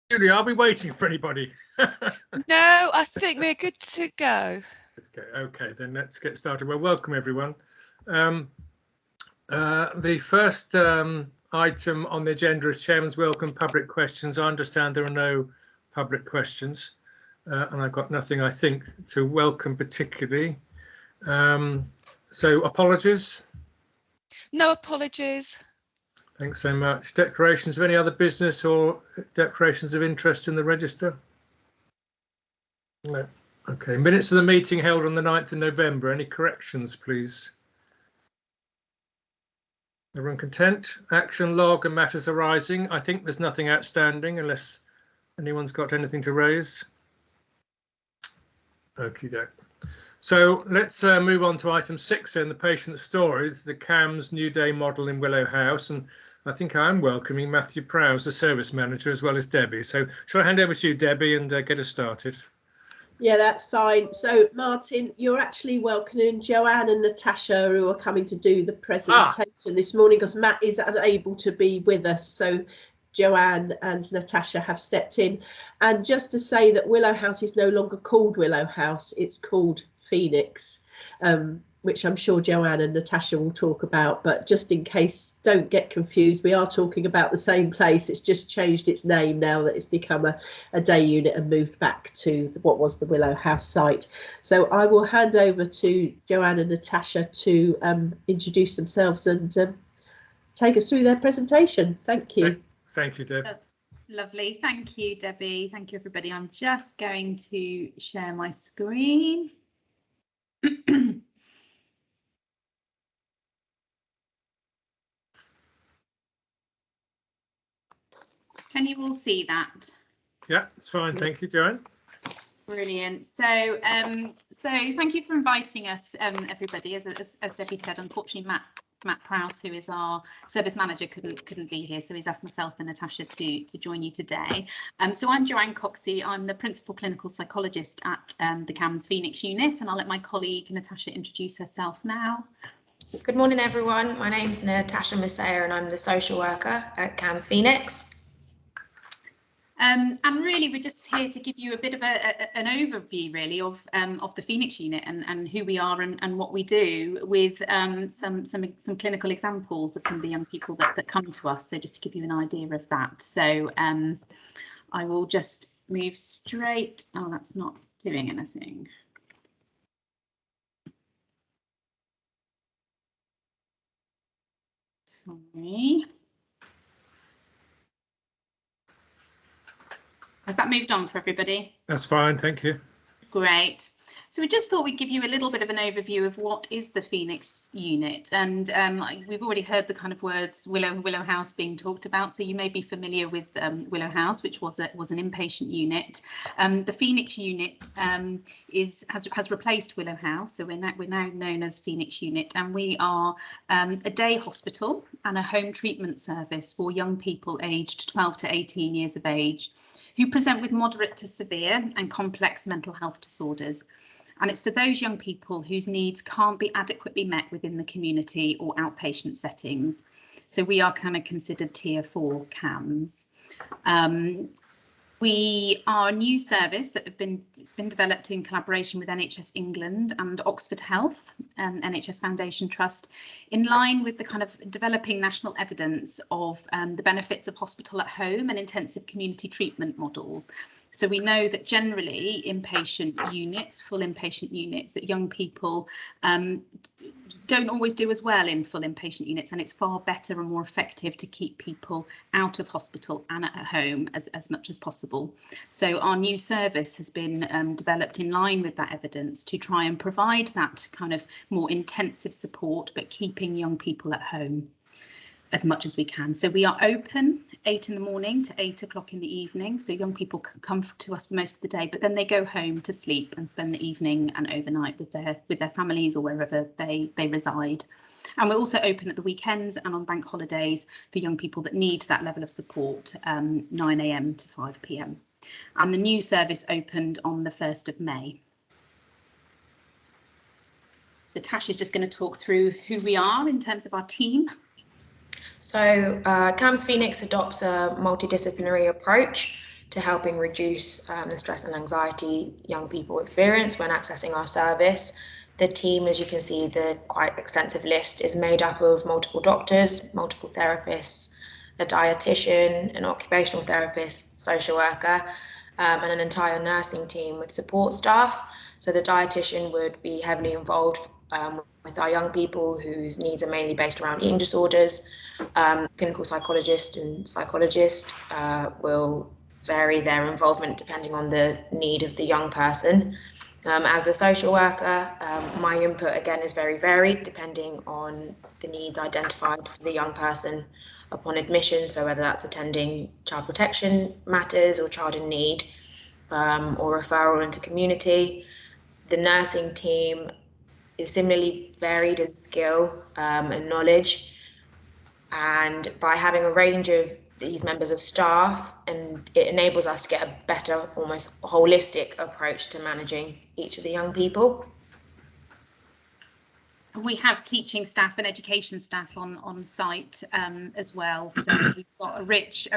Julia, I'll be waiting for anybody. No, I think we're good to go. Okay, then let's get started. Well, welcome everyone. The first item on the agenda is Chairman's Welcome Public Questions. I understand there are no public questions, and I've got nothing, I think, to welcome particularly. So apologies. No apologies. Thanks so much. Declarations of any other business or declarations of interest in the register? No. Okay, minutes of the meeting held on the 9th of November. Any corrections, please? Everyone content? Action log and matters arising. I think there's nothing outstanding unless anyone's got anything to raise. Okie doke. So let's move on to item 6 in the patient story. This is the CAMS New Day model in Willow House, and I think I'm welcoming Matthew Prowse, the service manager, as well as Debbie. So shall I hand over to you, Debbie, and get us started? Yeah, that's fine. So, Martin, you're actually welcoming Joanne and Natasha, who are coming to do the presentation this morning because Matt is unable to be with us. So Joanne and Natasha have stepped in. And just to say that Willow House is no longer called Willow House, it's called Phoenix, which I'm sure Joanne and Natasha will talk about. But just in case, don't get confused, we are talking about the same place. It's just changed its name now that it's become a day unit and moved back to what was the Willow House site. So I will hand over to Joanne and Natasha to introduce themselves and take us through their presentation. Thank you. Thank you, Deb. Lovely. Thank you, Debbie. Thank you, everybody. I'm just going to share my screen. Can you all see that? Yeah, it's fine. Thank you, Joanne. Brilliant. So, thank you for inviting us, everybody. As Debbie said, unfortunately, Matt Prowse, who is our service manager, couldn't be here, so he's asked myself and Natasha to join you today. So I'm Joanne Coxey. I'm the principal clinical psychologist at the CAMS Phoenix unit, and I'll let my colleague Natasha introduce herself now. Good morning, everyone. My name's Natasha Masaya, and I'm the social worker at CAMS Phoenix. And really, we're just here to give you a bit of an overview, really, of the Phoenix unit and who we are and what we do, with some clinical examples of some of the young people that come to us. So just to give you an idea of that. So I will just move straight. Oh, that's not doing anything. Sorry. Has that moved on for everybody? That's fine, thank you. Great. So we just thought we'd give you a little bit of an overview of what is the Phoenix unit, and we've already heard the kind of words Willow House being talked about, so you may be familiar with Willow House, which was an inpatient unit. The Phoenix unit has replaced Willow House, so we're now known as Phoenix unit, and we are a day hospital and a home treatment service for young people aged 12 to 18 years of age who present with moderate to severe and complex mental health disorders. And it's for those young people whose needs can't be adequately met within the community or outpatient settings. So we are kind of considered tier 4 CAMS. We are a new service that it's been developed in collaboration with NHS England and Oxford Health, NHS Foundation Trust, in line with the kind of developing national evidence of the benefits of hospital at home and intensive community treatment models. So we know that generally inpatient units, full inpatient units, that young people don't always do as well in full inpatient units, and it's far better and more effective to keep people out of hospital and at home as much as possible. So our new service has been developed in line with that evidence to try and provide that kind of more intensive support, but keeping young people at home as much as we can. So we are open 8 in the morning to 8 o'clock in the evening. So young people can come to us for most of the day, but then they go home to sleep and spend the evening and overnight with their families or wherever they reside. And we're also open at the weekends and on bank holidays for young people that need that level of support, 9 AM to 5 PM. And the new service opened on the 1st of May. Natasha is just going to talk through who we are in terms of our team. So CAMS Phoenix adopts a multidisciplinary approach to helping reduce the stress and anxiety young people experience when accessing our service. The team, as you can see, the quite extensive list, is made up of multiple doctors, multiple therapists, a dietitian, an occupational therapist, social worker, and an entire nursing team with support staff. So the dietitian would be heavily involved with our young people whose needs are mainly based around eating disorders. Clinical psychologist and psychologist will vary their involvement depending on the need of the young person. As the social worker, my input again is very varied depending on the needs identified for the young person upon admission, so whether that's attending child protection matters or child in need, or referral into community. The nursing team is similarly varied in skill and knowledge, and by having a range of these members of staff, and it enables us to get a better, almost holistic approach to managing each of the young people. We have teaching staff and education staff on site as well, so we've got a rich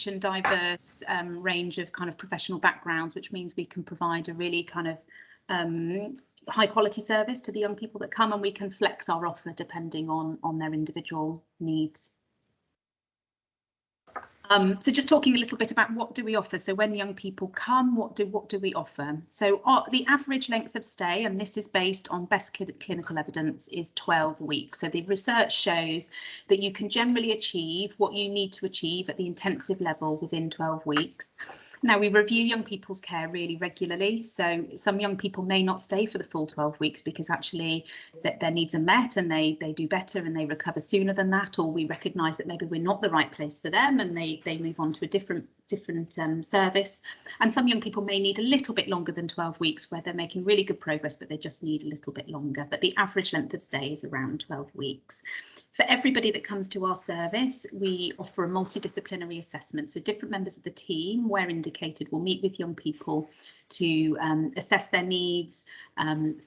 and diverse range of kind of professional backgrounds, which means we can provide a really kind of high quality service to the young people that come, and we can flex our offer depending on their individual needs. So just talking a little bit about what do we offer. So when young people come, what do we offer? So the average length of stay, and this is based on best clinical evidence, is 12 weeks. So the research shows that you can generally achieve what you need to achieve at the intensive level within 12 weeks. Now, we review young people's care really regularly, so some young people may not stay for the full 12 weeks because actually their needs are met and they do better and they recover sooner than that, or we recognise that maybe we're not the right place for them and they move on to a different service. And some young people may need a little bit longer than 12 weeks where they're making really good progress, but they just need a little bit longer. But the average length of stay is around 12 weeks. For everybody that comes to our service, we offer a multidisciplinary assessment. So different members of the team, where indicated, will meet with young people to assess their needs,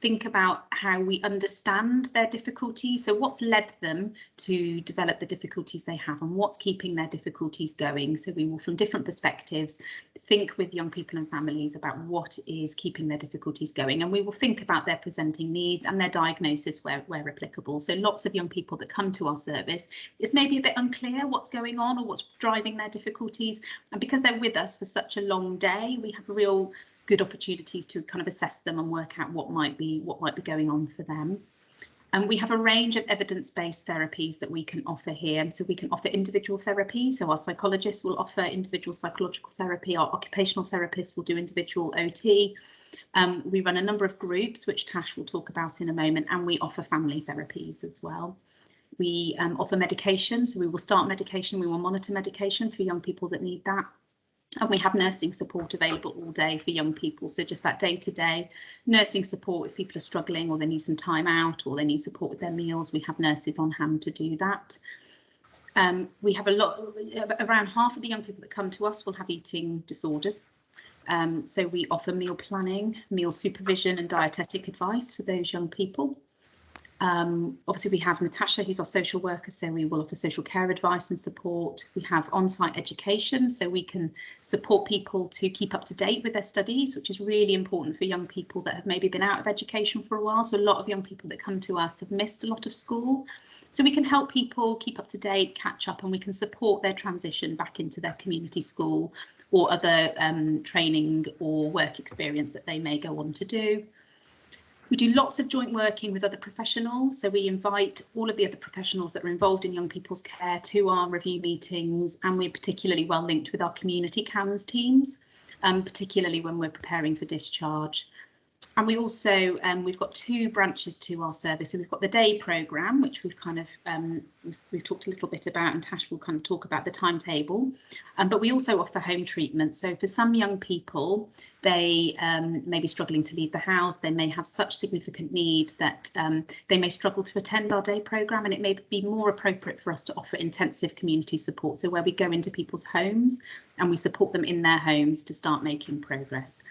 think about how we understand their difficulties. So what's led them to develop the difficulties they have and what's keeping their difficulties going. So we will, from different perspectives, think with young people and families about what is keeping their difficulties going. And we will think about their presenting needs and their diagnosis where applicable. So lots of young people that come to our service, it's maybe a bit unclear what's going on or what's driving their difficulties. And because they're with us for such a long day, we have real good opportunities to kind of assess them and work out what might be going on for them. And we have a range of evidence-based therapies that we can offer here. So we can offer individual therapy. So our psychologists will offer individual psychological therapy. Our occupational therapists will do individual OT. We run a number of groups, which Tash will talk about in a moment, and we offer family therapies as well. We offer medication. So we will start medication. We will monitor medication for young people that need that. And we have nursing support available all day for young people. So just that day-to-day nursing support if people are struggling or they need some time out or they need support with their meals. We have nurses on hand to do that. We have around half of the young people that come to us will have eating disorders. So we offer meal planning, meal supervision and dietetic advice for those young people. Obviously, we have Natasha, who's our social worker, so we will offer social care advice and support. We have on-site education, so we can support people to keep up to date with their studies, which is really important for young people that have maybe been out of education for a while. So a lot of young people that come to us have missed a lot of school. So we can help people keep up to date, catch up, and we can support their transition back into their community school or other training or work experience that they may go on to do. We do lots of joint working with other professionals, so we invite all of the other professionals that are involved in young people's care to our review meetings, and we're particularly well linked with our community CAMS teams, particularly when we're preparing for discharge. And we also, we've got two branches to our service. So we've got the day programme, which we've kind of, we've talked a little bit about, and Tash will kind of talk about the timetable. But we also offer home treatment. So for some young people, they may be struggling to leave the house. They may have such significant need that they may struggle to attend our day programme, and it may be more appropriate for us to offer intensive community support. So where we go into people's homes and we support them in their homes to start making progress.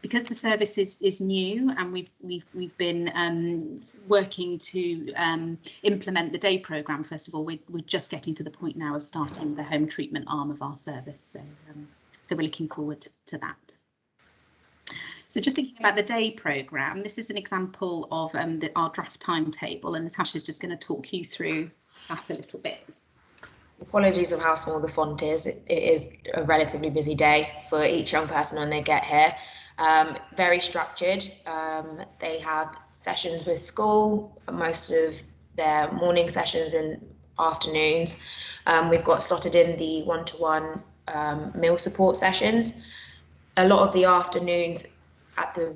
Because the service is new and we've been working to implement the day programme, first of all, we're just getting to the point now of starting the home treatment arm of our service. So we're looking forward to that. So just thinking about the day programme, this is an example of our draft timetable, and Natasha's just going to talk you through that a little bit. Apologies of how small the font is. It is a relatively busy day for each young person when they get here. Very structured. They have sessions with school, most of their morning sessions and afternoons. We've got slotted in the one-to-one meal support sessions. A lot of the afternoons at the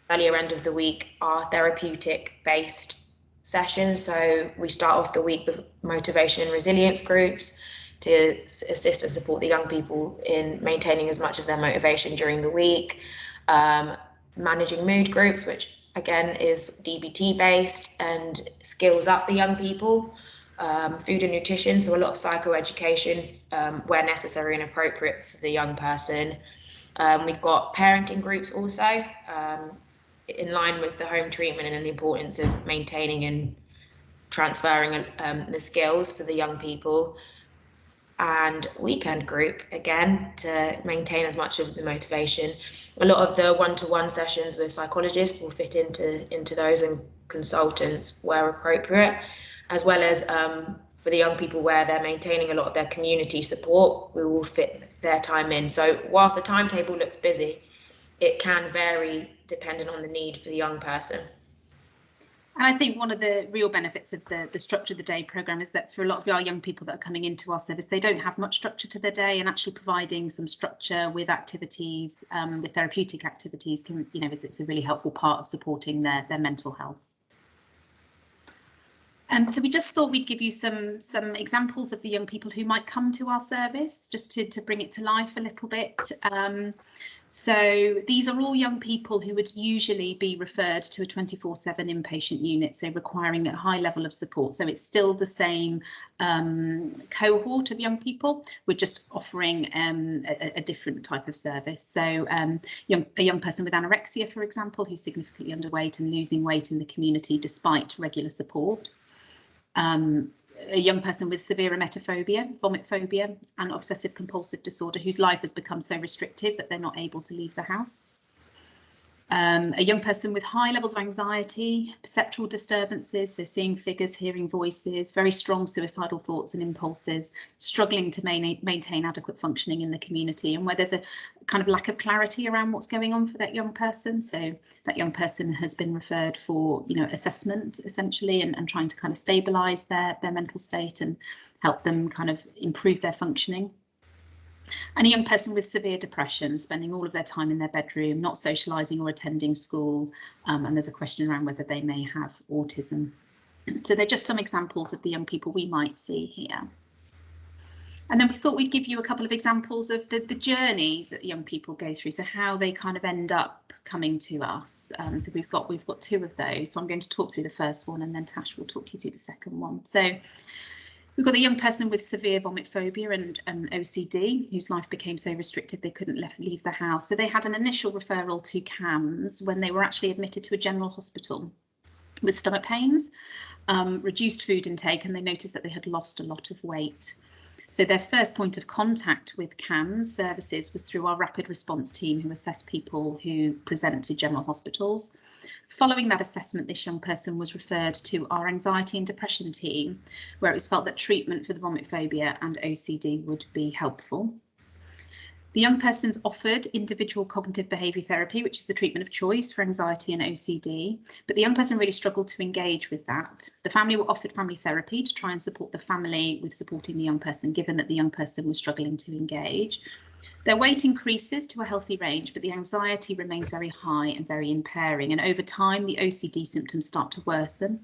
earlier end of the week are therapeutic based sessions. So we start off the week with motivation and resilience groups to assist and support the young people in maintaining as much of their motivation during the week. Managing mood groups, which again is DBT based and skills up the young people. Food and nutrition, so a lot of psychoeducation where necessary and appropriate for the young person. We've got parenting groups also, in line with the home treatment and the importance of maintaining and transferring the skills for the young people. And weekend group, again, to maintain as much of the motivation. A lot of the one-to-one sessions with psychologists will fit into those, and consultants where appropriate, as well as for the young people where they're maintaining a lot of their community support, we will fit their time in. So whilst the timetable looks busy, it can vary depending on the need for the young person. And I think one of the real benefits of the structure of the day programme is that for a lot of our young people that are coming into our service, they don't have much structure to their day, and actually providing some structure with activities, with therapeutic activities, can, it's a really helpful part of supporting their mental health. So we just thought we'd give you some examples of the young people who might come to our service, just to bring it to life a little bit. So these are all young people who would usually be referred to a 24/7 inpatient unit, so requiring a high level of support. So it's still the same cohort of young people. We're just offering a different type of service. So a young person with anorexia, for example, who's significantly underweight and losing weight in the community despite regular support. A young person with severe emetophobia, vomit phobia, and obsessive compulsive disorder, whose life has become so restrictive that they're not able to leave the house. A young person with high levels of anxiety, perceptual disturbances, so seeing figures, hearing voices, very strong suicidal thoughts and impulses, struggling to maintain adequate functioning in the community, and where there's a kind of lack of clarity around what's going on for that young person. So that young person has been referred for, assessment essentially, and trying to kind of stabilise their mental state and help them kind of improve their functioning. And a young person with severe depression, spending all of their time in their bedroom, not socialising or attending school, and there's a question around whether they may have autism. So they're just some examples of the young people we might see here. And then we thought we'd give you a couple of examples of the journeys that young people go through, so how they kind of end up coming to us. So we've got two of those. So I'm going to talk through the first one, and then Tash will talk you through the second one. So we've got a young person with severe vomit phobia and OCD, whose life became so restricted they couldn't leave the house. So they had an initial referral to CAMS when they were actually admitted to a general hospital with stomach pains, reduced food intake, and they noticed that they had lost a lot of weight. So their first point of contact with CAMS services was through our rapid response team, who assess people who present to general hospitals. Following that assessment, this young person was referred to our anxiety and depression team, where it was felt that treatment for the vomit phobia and OCD would be helpful. The young person's offered individual cognitive behaviour therapy, which is the treatment of choice for anxiety and OCD, but the young person really struggled to engage with that. The family were offered family therapy to try and support the family with supporting the young person, given that the young person was struggling to engage. Their weight increases to a healthy range, but the anxiety remains very high and very impairing. And over time, the OCD symptoms start to worsen.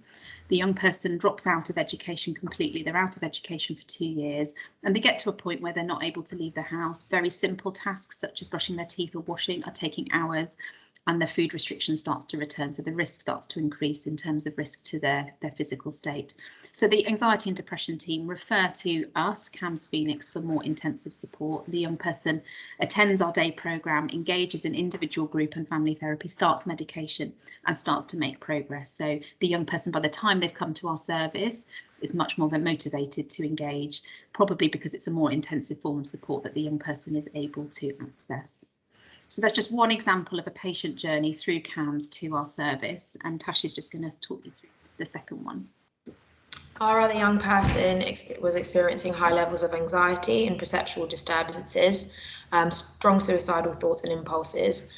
The young person drops out of education completely. They're out of education for 2 years, and they get to a point where they're not able to leave the house. Very simple tasks such as brushing their teeth or washing are taking hours. and the food restriction starts to return. So the risk starts to increase in terms of risk to their physical state. So the anxiety and depression team refer to us, CAMHS Phoenix, for more intensive support. The young person attends our day programme, engages in individual, group and family therapy, starts medication and starts to make progress. So the young person, by the time they've come to our service, is much more motivated to engage, probably because it's a more intensive form of support that the young person is able to access. So that's just one example of a patient journey through CAMHS to our service, and Tash is just going to talk you through the second one. Our other young person was experiencing high levels of anxiety and perceptual disturbances, strong suicidal thoughts and impulses,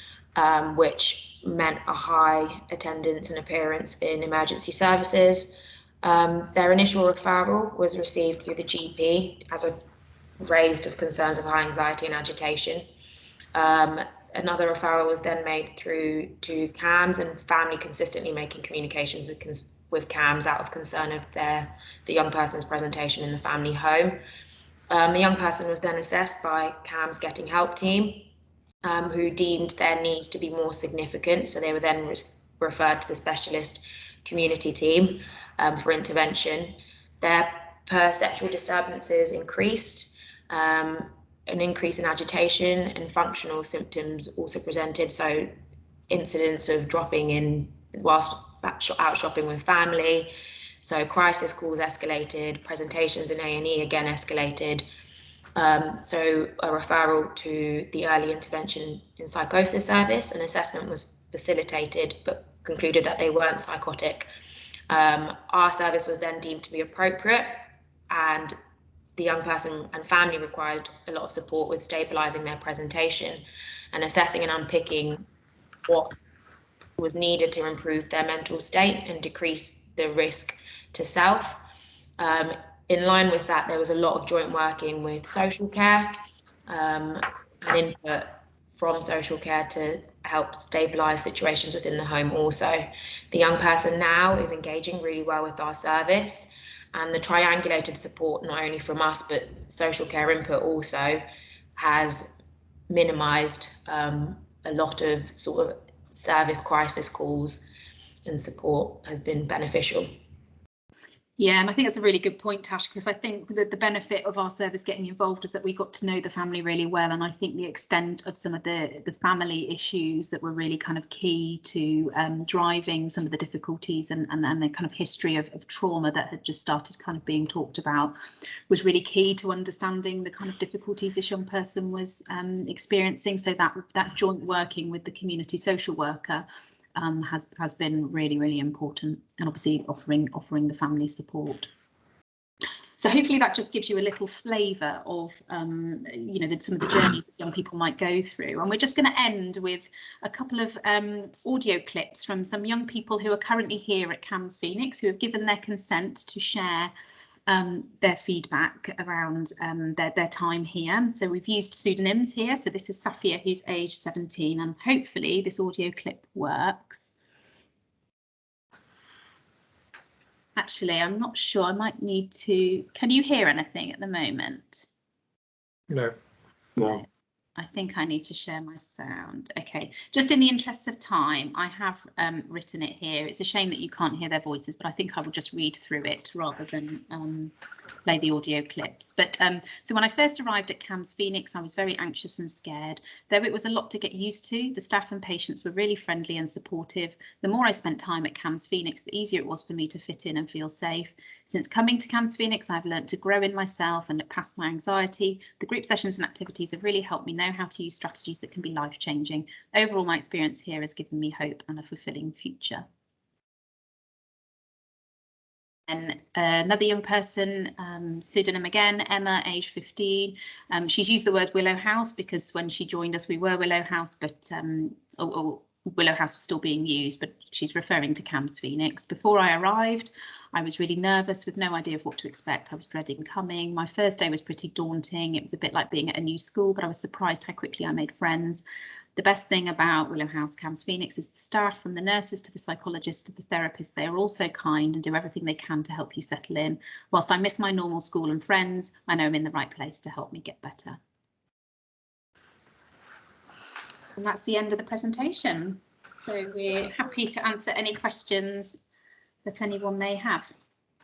which meant a high attendance and appearance in emergency services. Their initial referral was received through the GP as a raised of concerns of high anxiety and agitation. Another referral was then made through to CAMHS, and family consistently making communications with CAMHS out of concern of the young person's presentation in the family home. The young person was then assessed by CAMHS Getting Help team, who deemed their needs to be more significant. So they were then referred to the specialist community team for intervention. Their perceptual disturbances increased. An increase in agitation and functional symptoms also presented. So incidents of dropping in whilst out shopping with family. So crisis calls escalated, presentations in A&E again escalated. So a referral to the early intervention in psychosis service. An assessment was facilitated, but concluded that they weren't psychotic. Our service was then deemed to be appropriate, and the young person and family required a lot of support with stabilising their presentation and assessing and unpicking what was needed to improve their mental state and decrease the risk to self. In line with that, there was a lot of joint working with social care and input from social care to help stabilise situations within the home also. The young person now is engaging really well with our service, and the triangulated support, not only from us, but social care input also, has minimised a lot of sort of service crisis calls, and support has been beneficial. Yeah, and I think that's a really good point, Tash, because I think that the benefit of our service getting involved is that we got to know the family really well. And I think the extent of some of the family issues that were really kind of key to driving some of the difficulties and the kind of history of trauma that had just started kind of being talked about was really key to understanding the kind of difficulties this young person was experiencing. So that joint working with the community social worker has been really, really important, and obviously offering the family support. So hopefully that just gives you a little flavour of you know, some of the journeys that young people might go through. And we're just going to end with a couple of audio clips from some young people who are currently here at CAMHS Phoenix, who have given their consent to share their feedback around their time here. So we've used pseudonyms here. So this is Safia, who's age 17, and hopefully this audio clip works. Actually, I'm not sure. I might need to. Can you hear anything at the moment? No. No. I think I need to share my sound. OK, just in the interests of time, I have written it here. It's a shame that you can't hear their voices, but I think I will just read through it rather than play the audio clips. But so when I first arrived at CAMHS Phoenix, I was very anxious and scared. Though it was a lot to get used to, the staff and patients were really friendly and supportive. The more I spent time at CAMHS Phoenix, the easier it was for me to fit in and feel safe. Since coming to CAMHS Phoenix, I've learned to grow in myself and look past my anxiety. The group sessions and activities have really helped me know how to use strategies that can be life-changing. Overall, my experience here has given me hope and a fulfilling future. And another young person, pseudonym again, Emma, age 15. She's used the word Willow House because when she joined us, we were Willow House, but Willow House was still being used, but she's referring to CAMHS Phoenix. Before I arrived, I was really nervous with no idea of what to expect. I was dreading coming. My first day was pretty daunting. It was a bit like being at a new school, but I was surprised how quickly I made friends. The best thing about Willow House CAMHS Phoenix is the staff, from the nurses to the psychologists to the therapists. They are all so kind and do everything they can to help you settle in. Whilst I miss my normal school and friends, I know I'm in the right place to help me get better. And that's the end of the presentation. So we're happy to answer any questions that anyone may have.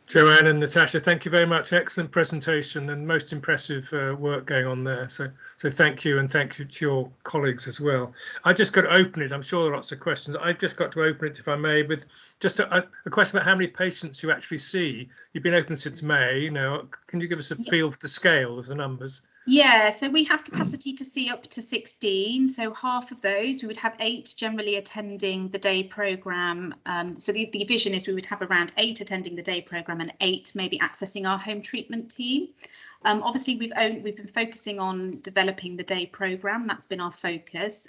Joanne and Natasha, thank you very much. Excellent presentation and most impressive work going on there. So thank you, and thank you to your colleagues as well. I just got to open it. I'm sure there are lots of questions. I've just got to open it, if I may, with just a question about how many patients you actually see. You've been open since May. You know, can you give us a feel for the scale of the numbers? Yeah, so we have capacity to see up to 16. So half of those, we would have 8 generally attending the day programme. So the vision is we would have around 8 attending the day programme and 8 maybe accessing our home treatment team. Obviously, we've been focusing on developing the day programme. That's been our focus.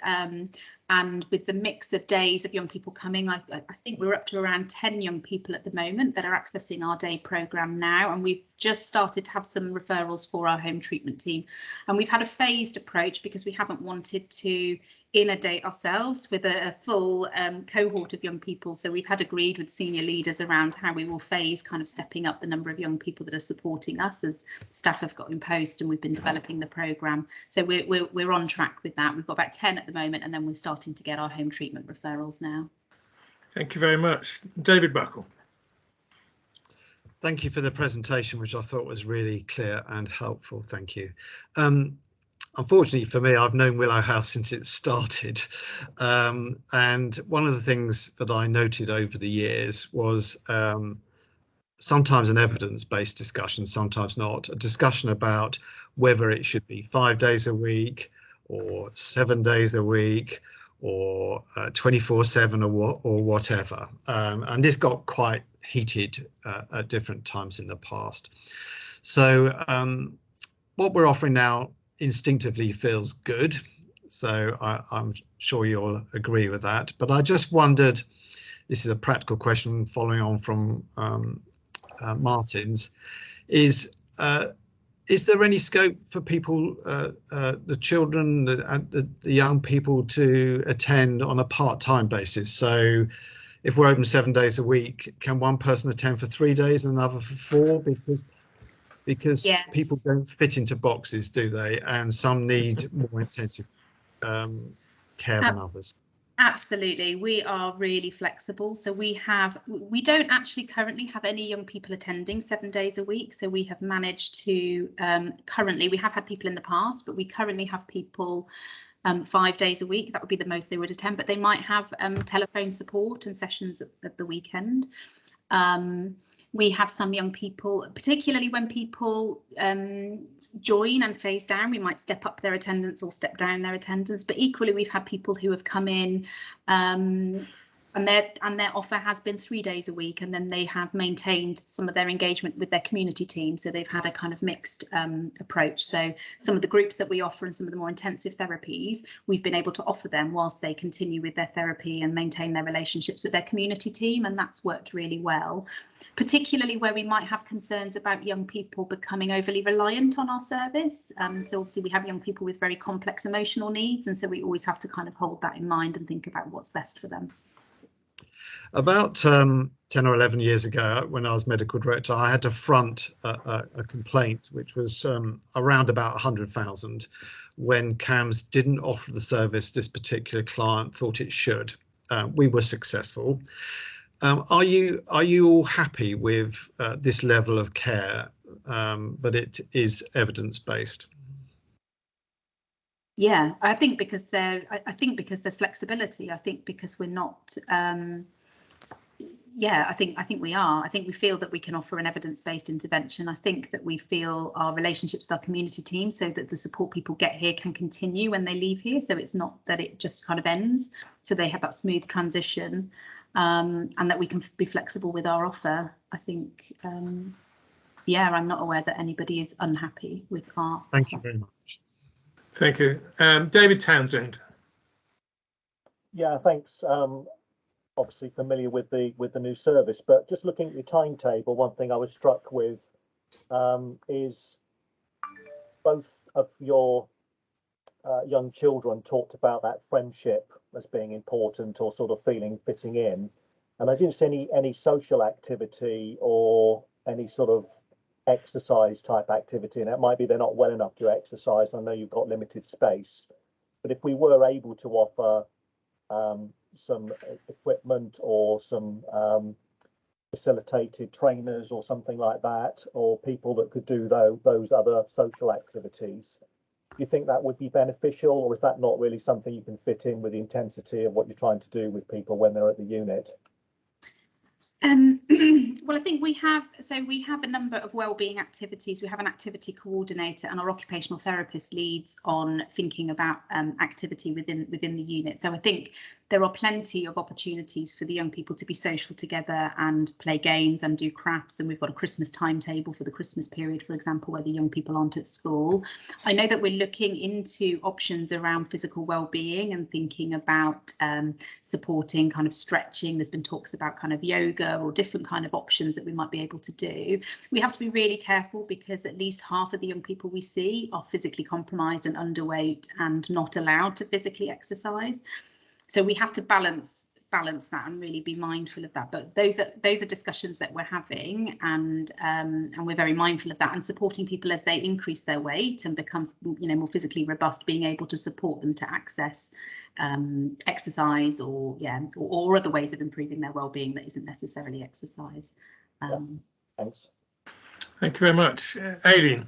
And with the mix of days of young people coming, I think we're up to around 10 young people at the moment that are accessing our day programme now. And we've just started to have some referrals for our home treatment team. And we've had a phased approach because we haven't wanted to inundate ourselves with a full cohort of young people. So we've had agreed with senior leaders around how we will phase kind of stepping up the number of young people that are supporting us as staff have got in post and we've been developing the programme. So we're on track with that. We've got about 10 at the moment, and then we're starting to get our home treatment referrals now. Thank you very much. David Buckle. Thank you for the presentation, which I thought was really clear and helpful. Thank you. Unfortunately for me, I've known Willow House since it started. And one of the things that I noted over the years was sometimes an evidence-based discussion, sometimes not, a discussion about whether it should be 5 days a week or 7 days a week or 24/7 or whatever. And this got quite heated at different times in the past. So what we're offering now instinctively feels good. So I'm sure you'll agree with that. But I just wondered, this is a practical question following on from Martin's, is there any scope for people, the children, the young people, to attend on a part-time basis? So if we're open 7 days a week, can one person attend for 3 days and another for 4? Because yes, people don't fit into boxes, do they? And some need more intensive care than others. Absolutely, we are really flexible. So we don't actually currently have any young people attending 7 days a week. So we have managed to currently, we have had people in the past, but we currently have people 5 days a week. That would be the most they would attend, but they might have telephone support and sessions at the weekend. We have some young people, particularly when people join and phase down, we might step up their attendance or step down their attendance. But equally, we've had people who have come in and their offer has been 3 days a week, and then they have maintained some of their engagement with their community team. So they've had a kind of mixed approach. So some of the groups that we offer and some of the more intensive therapies, we've been able to offer them whilst they continue with their therapy and maintain their relationships with their community team, and that's worked really well. Particularly where we might have concerns about young people becoming overly reliant on our service. So obviously we have young people with very complex emotional needs, and so we always have to kind of hold that in mind and think about what's best for them. About 10 or 11 years ago, when I was medical director, I had to front a complaint which was around about 100,000 when CAMHS didn't offer the service this particular client thought it should. We were successful. Are you all happy with this level of care, that it is evidence-based? Yeah, I think because there's flexibility. I think because we're not. Yeah, I think we are. I think we feel that we can offer an evidence-based intervention. I think that we feel our relationships with our community team, so that the support people get here can continue when they leave here. So it's not that it just kind of ends. So they have that smooth transition, and that we can be flexible with our offer. I think, yeah, I'm not aware that anybody is unhappy with our. Thank you very much. Thank you. David Townsend. Yeah, thanks. Obviously familiar with the new service, but just looking at your timetable, one thing I was struck with is both of your young children talked about that friendship as being important, or sort of fitting in, and I didn't see any social activity or any sort of exercise type activity. And it might be they're not well enough to exercise. I know you've got limited space, but if we were able to offer some equipment or some facilitated trainers or something like that, or people that could do those other social activities. Do you think that would be beneficial, or is that not really something you can fit in with the intensity of what you're trying to do with people when they're at the unit? Well, I think we have a number of wellbeing activities. We have an activity coordinator, and our occupational therapist leads on thinking about activity within the unit. So I think there are plenty of opportunities for the young people to be social together and play games and do crafts. And we've got a Christmas timetable for the Christmas period, for example, where the young people aren't at school. I know that we're looking into options around physical well-being and thinking about supporting kind of stretching. There's been talks about kind of yoga or different kind of options that we might be able to do. We have to be really careful because at least half of the young people we see are physically compromised and underweight and not allowed to physically exercise. So we have to balance that and really be mindful of that. But those are discussions that we're having, and we're very mindful of that, and supporting people as they increase their weight and become, you know, more physically robust, being able to support them to access exercise or other ways of improving their well-being that isn't necessarily exercise. Thanks. Thank you very much. Aileen.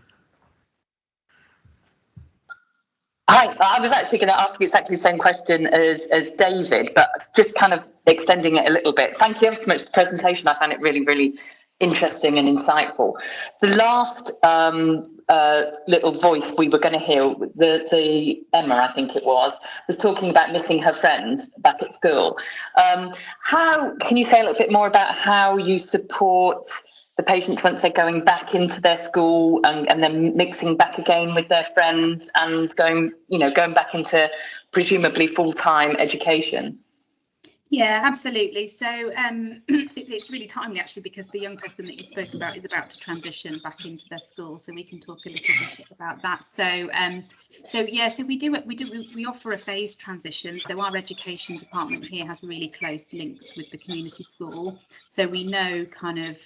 Hi, I was actually going to ask exactly the same question as David, but just kind of extending it a little bit. Thank you ever so much for the presentation. I found it really, really interesting and insightful. The last little voice we were going to hear, the Emma, I think it was talking about missing her friends back at school. How can you say a little bit more about how you support the patients once they're going back into their school and then mixing back again with their friends and going back into presumably full-time education? Yeah, absolutely. So it's really timely actually, because the young person that you spoke about is about to transition back into their school, so we can talk a little bit about that. So we offer a phased transition. So our education department here has really close links with the community school, so we know kind of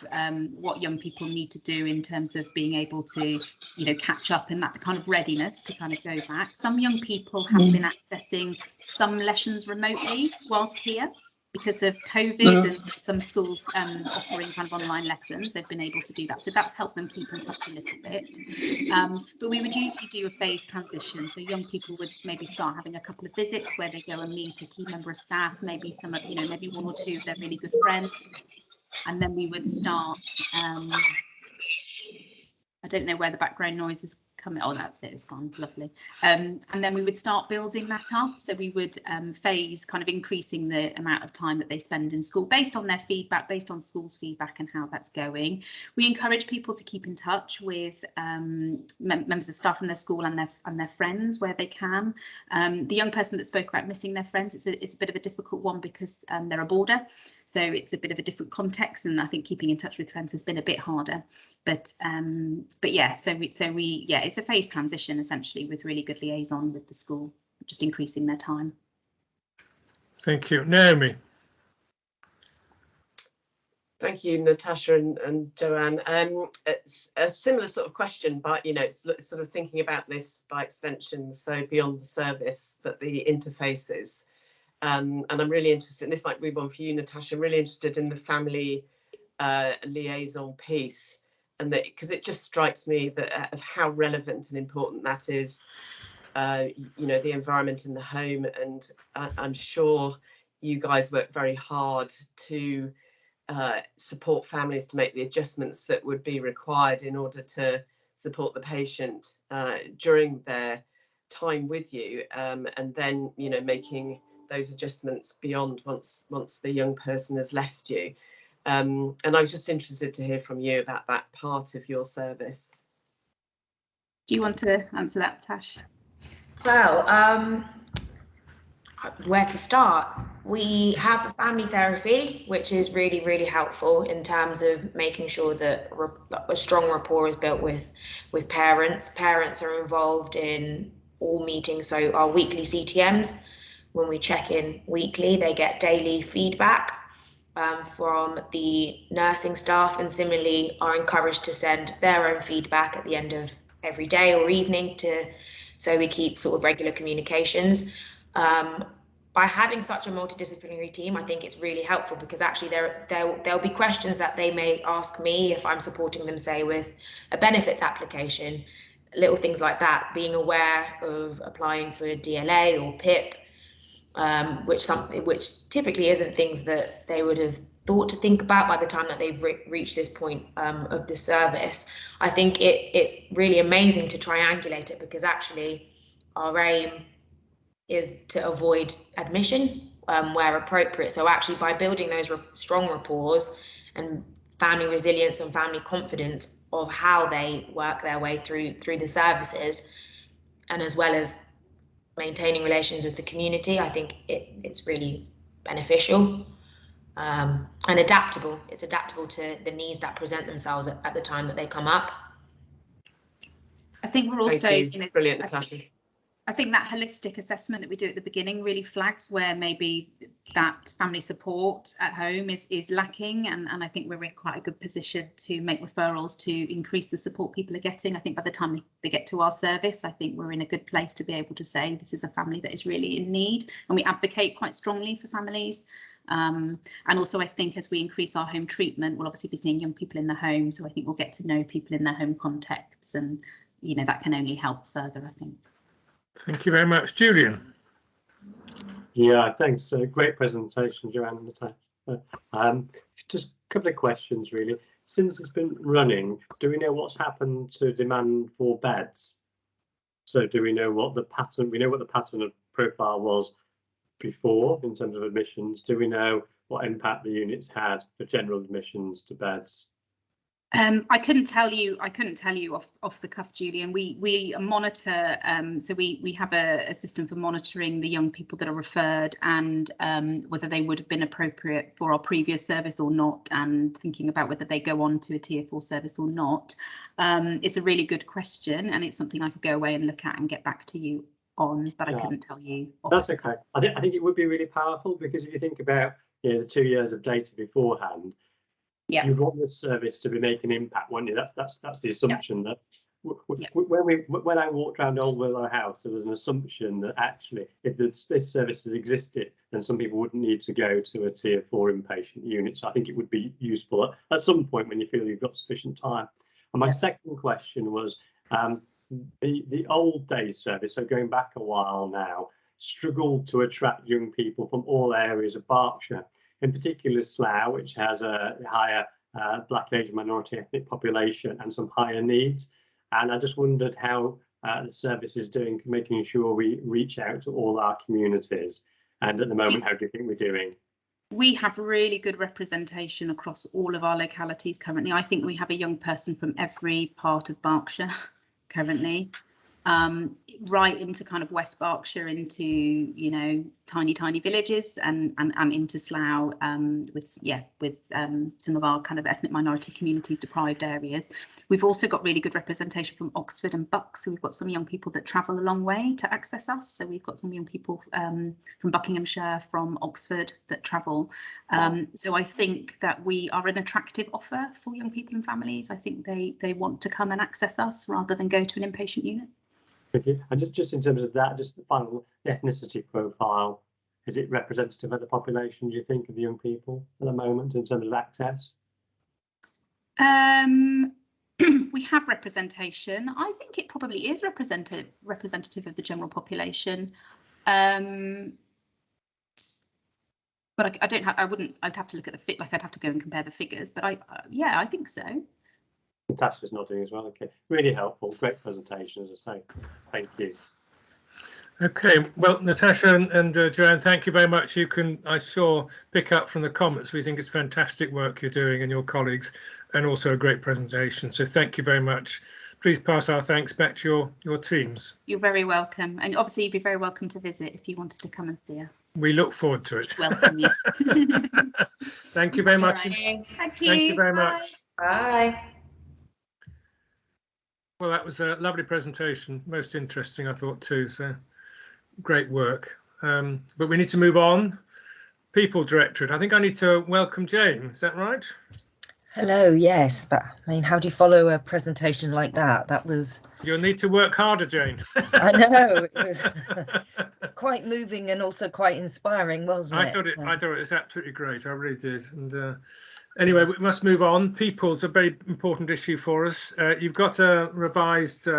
what young people need to do in terms of being able to, you know, catch up and that kind of readiness to kind of go back. Some young people have been accessing some lessons remotely whilst here because of COVID, and some schools offering kind of online lessons. They've been able to do that, so that's helped them keep in touch a little bit. But we would usually do a phased transition, so young people would maybe start having a couple of visits where they go and meet a key member of staff, maybe some, you know, maybe one or two of their really good friends, and then we would start. I don't know where the background noise is coming. Oh, that's it, it's gone, lovely. And then we would start building that up. So we would phase kind of increasing the amount of time that they spend in school based on their feedback, based on school's feedback and how that's going. We encourage people to keep in touch with members of staff from their school and their friends where they can. The young person that spoke about missing their friends, it's a bit of a difficult one because they're a boarder. So it's a bit of a different context, and I think keeping in touch with friends has been a bit harder. But yeah, so it's a phased transition essentially with really good liaison with the school, just increasing their time. Thank you. Naomi. Thank you, Natasha and Joanne. It's a similar sort of question, but you know, it's sort of thinking about this by extension, so beyond the service, but the interfaces. And I'm really interested, and this might be one for you, Natasha, I'm really interested in the family liaison piece, and that because it just strikes me that of how relevant and important that is, you know, the environment in the home. And I'm sure you guys work very hard to support families to make the adjustments that would be required in order to support the patient during their time with you, and then, you know, making those adjustments beyond once the young person has left you. And I was just interested to hear from you about that part of your service. Do you want to answer that, Tash? Well, where to start? We have a family therapy, which is really, really helpful in terms of making sure that a strong rapport is built with parents. Parents are involved in all meetings, so our weekly CTMs, when we check in weekly, they get daily feedback from the nursing staff, and similarly are encouraged to send their own feedback at the end of every day or evening, so we keep sort of regular communications. by having such a multidisciplinary team, I think it's really helpful, because actually there'll be questions that they may ask me if I'm supporting them, say, with a benefits application, little things like that, being aware of applying for DLA or PIP, which typically isn't things that they would have thought to think about by the time that they've reached this point of the service. I think it's really amazing to triangulate it, because actually our aim is to avoid admission where appropriate. So actually, by building those strong rapports and family resilience and family confidence of how they work their way through the services, and as well as maintaining relations with the community, I think it's really beneficial and adaptable. It's adaptable to the needs that present themselves at the time that they come up. I think we're also, brilliant, Natasha. I think that holistic assessment that we do at the beginning really flags where maybe that family support at home is lacking, and I think we're in quite a good position to make referrals to increase the support people are getting. I think by the time they get to our service, I think we're in a good place to be able to say this is a family that is really in need, and we advocate quite strongly for families. And also, I think as we increase our home treatment, we'll obviously be seeing young people in the home, so I think we'll get to know people in their home contexts, and that can only help further, I think. Thank you very much. Julian. Yeah, thanks. Great presentation, Joanne and Natasha. Just a couple of questions, really. Since it's been running, do we know what's happened to demand for beds? So do we know what the pattern, of profile was before in terms of admissions? Do we know what impact the units had for general admissions to beds? I couldn't tell you off the cuff, Julian. We monitor, so we have a system for monitoring the young people that are referred, and whether they would have been appropriate for our previous service or not, and thinking about whether they go on to a tier 4 service or not. It's a really good question, and it's something I could go away and look at and get back to you on, but I couldn't tell you. That's okay. I think it would be really powerful, because if you think about the 2 years of data beforehand, you want this service to be making an impact, won't you? That's the assumption that when I walked around Old Willow House, there was an assumption that actually, if this service had existed, then some people wouldn't need to go to a tier 4 inpatient unit. So I think it would be useful at some point when you feel you've got sufficient time. And my second question was, the old days service, so going back a while now, struggled to attract young people from all areas of Berkshire. In particular, Slough, which has a higher Black, Asian, minority ethnic population and some higher needs. And I just wondered how the service is doing, making sure we reach out to all our communities. And at the moment, how do you think we're doing? We have really good representation across all of our localities currently. I think we have a young person from every part of Berkshire currently. Right into kind of West Berkshire, into tiny villages, and into Slough, with some of our kind of ethnic minority communities, deprived areas. We've also got really good representation from Oxford and Bucks, so we've got some young people that travel a long way to access us. So we've got some young people from Buckinghamshire, from Oxford, that travel. So I think that we are an attractive offer for young people and families. I think they want to come and access us rather than go to an inpatient unit. Thank you. And just in terms of that, just the final ethnicity profile, is it representative of the population, do you think, of the young people at the moment in terms of access? We have representation. I think it probably is representative of the general population. But I don't have. I'd have to look at the I'd have to go and compare the figures. But I think so. Natasha's nodding as well. Okay, really helpful. Great presentation, as I say. Thank you. Okay, well, Natasha and Joanne, thank you very much. You can, I saw, pick up from the comments. We think it's fantastic work you're doing and your colleagues, and also a great presentation. So thank you very much. Please pass our thanks back to your teams. You're very welcome. And obviously, you'd be very welcome to visit if you wanted to come and see us. We look forward to it. Welcome you. Thank you very much. Thank you. Thank you very much. Bye. Well, that was a lovely presentation. Most interesting, I thought, too. So great work. But we need to move on. People Directorate. I think I need to welcome Jane. Is that right? Hello, yes, but I mean, how do you follow a presentation like that? That was... You'll need to work harder, Jane. I know, it was quite moving and also quite inspiring, wasn't it? I thought it was absolutely great. I really did. And anyway, we must move on. People's a very important issue for us. You've got a revised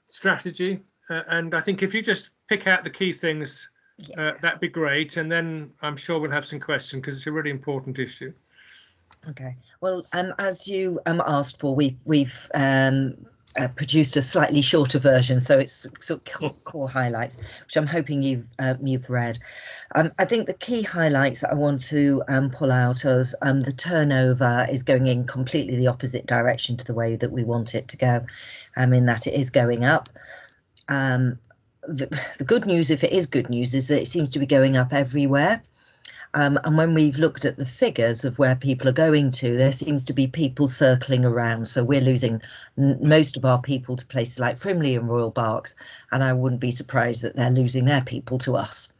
strategy, and I think if you just pick out the key things, that'd be great. And then I'm sure we'll have some questions because it's a really important issue. Okay. Well, as you asked for, we've produced a slightly shorter version, so it's sort of core highlights, which I'm hoping you've read. I think the key highlights that I want to pull out is the turnover is going in completely the opposite direction to the way that we want it to go, in that it is going up. The good news, if it is good news, is that it seems to be going up everywhere. And when we've looked at the figures of where people are going to, there seems to be people circling around. So we're losing most of our people to places like Frimley and Royal Berks, and I wouldn't be surprised that they're losing their people to us.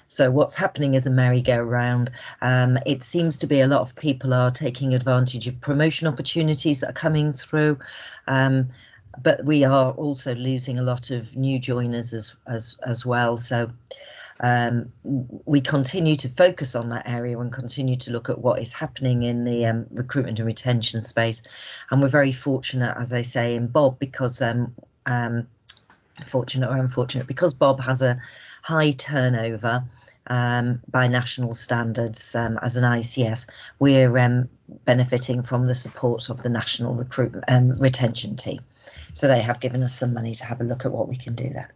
So what's happening is a merry-go-round. It seems to be a lot of people are taking advantage of promotion opportunities that are coming through. But we are also losing a lot of new joiners as well. So we continue to focus on that area and continue to look at what is happening in the recruitment and retention space. And we're very fortunate, as I say, in Bob, because fortunate or unfortunate, because Bob has a high turnover by national standards as an ICS, we're benefiting from the support of the national recruitment retention team. So they have given us some money to have a look at what we can do there.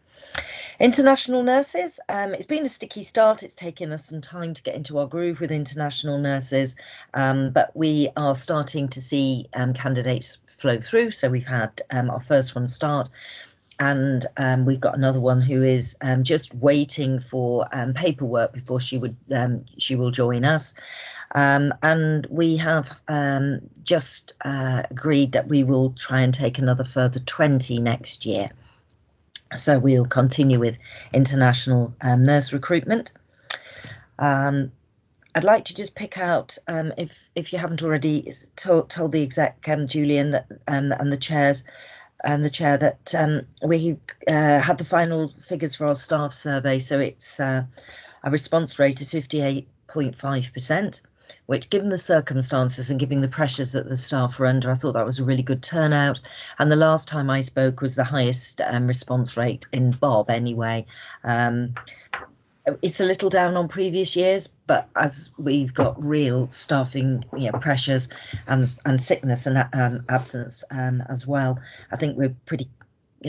International nurses, it's been a sticky start. It's taken us some time to get into our groove with international nurses, but we are starting to see candidates flow through. So we've had our first one start, and we've got another one who is just waiting for paperwork before she will join us. And we have just agreed that we will try and take another further 20 next year. So we'll continue with international nurse recruitment. I'd like to just pick out, if you haven't already told the exec, Julian, that and the chair that we had the final figures for our staff survey. So it's a response rate of 58.5%. which, given the circumstances and given the pressures that the staff are under, I thought that was a really good turnout. And the last time I spoke was the highest response rate in Bob anyway. It's a little down on previous years, but as we've got real staffing pressures and sickness and absence as well, I think we're pretty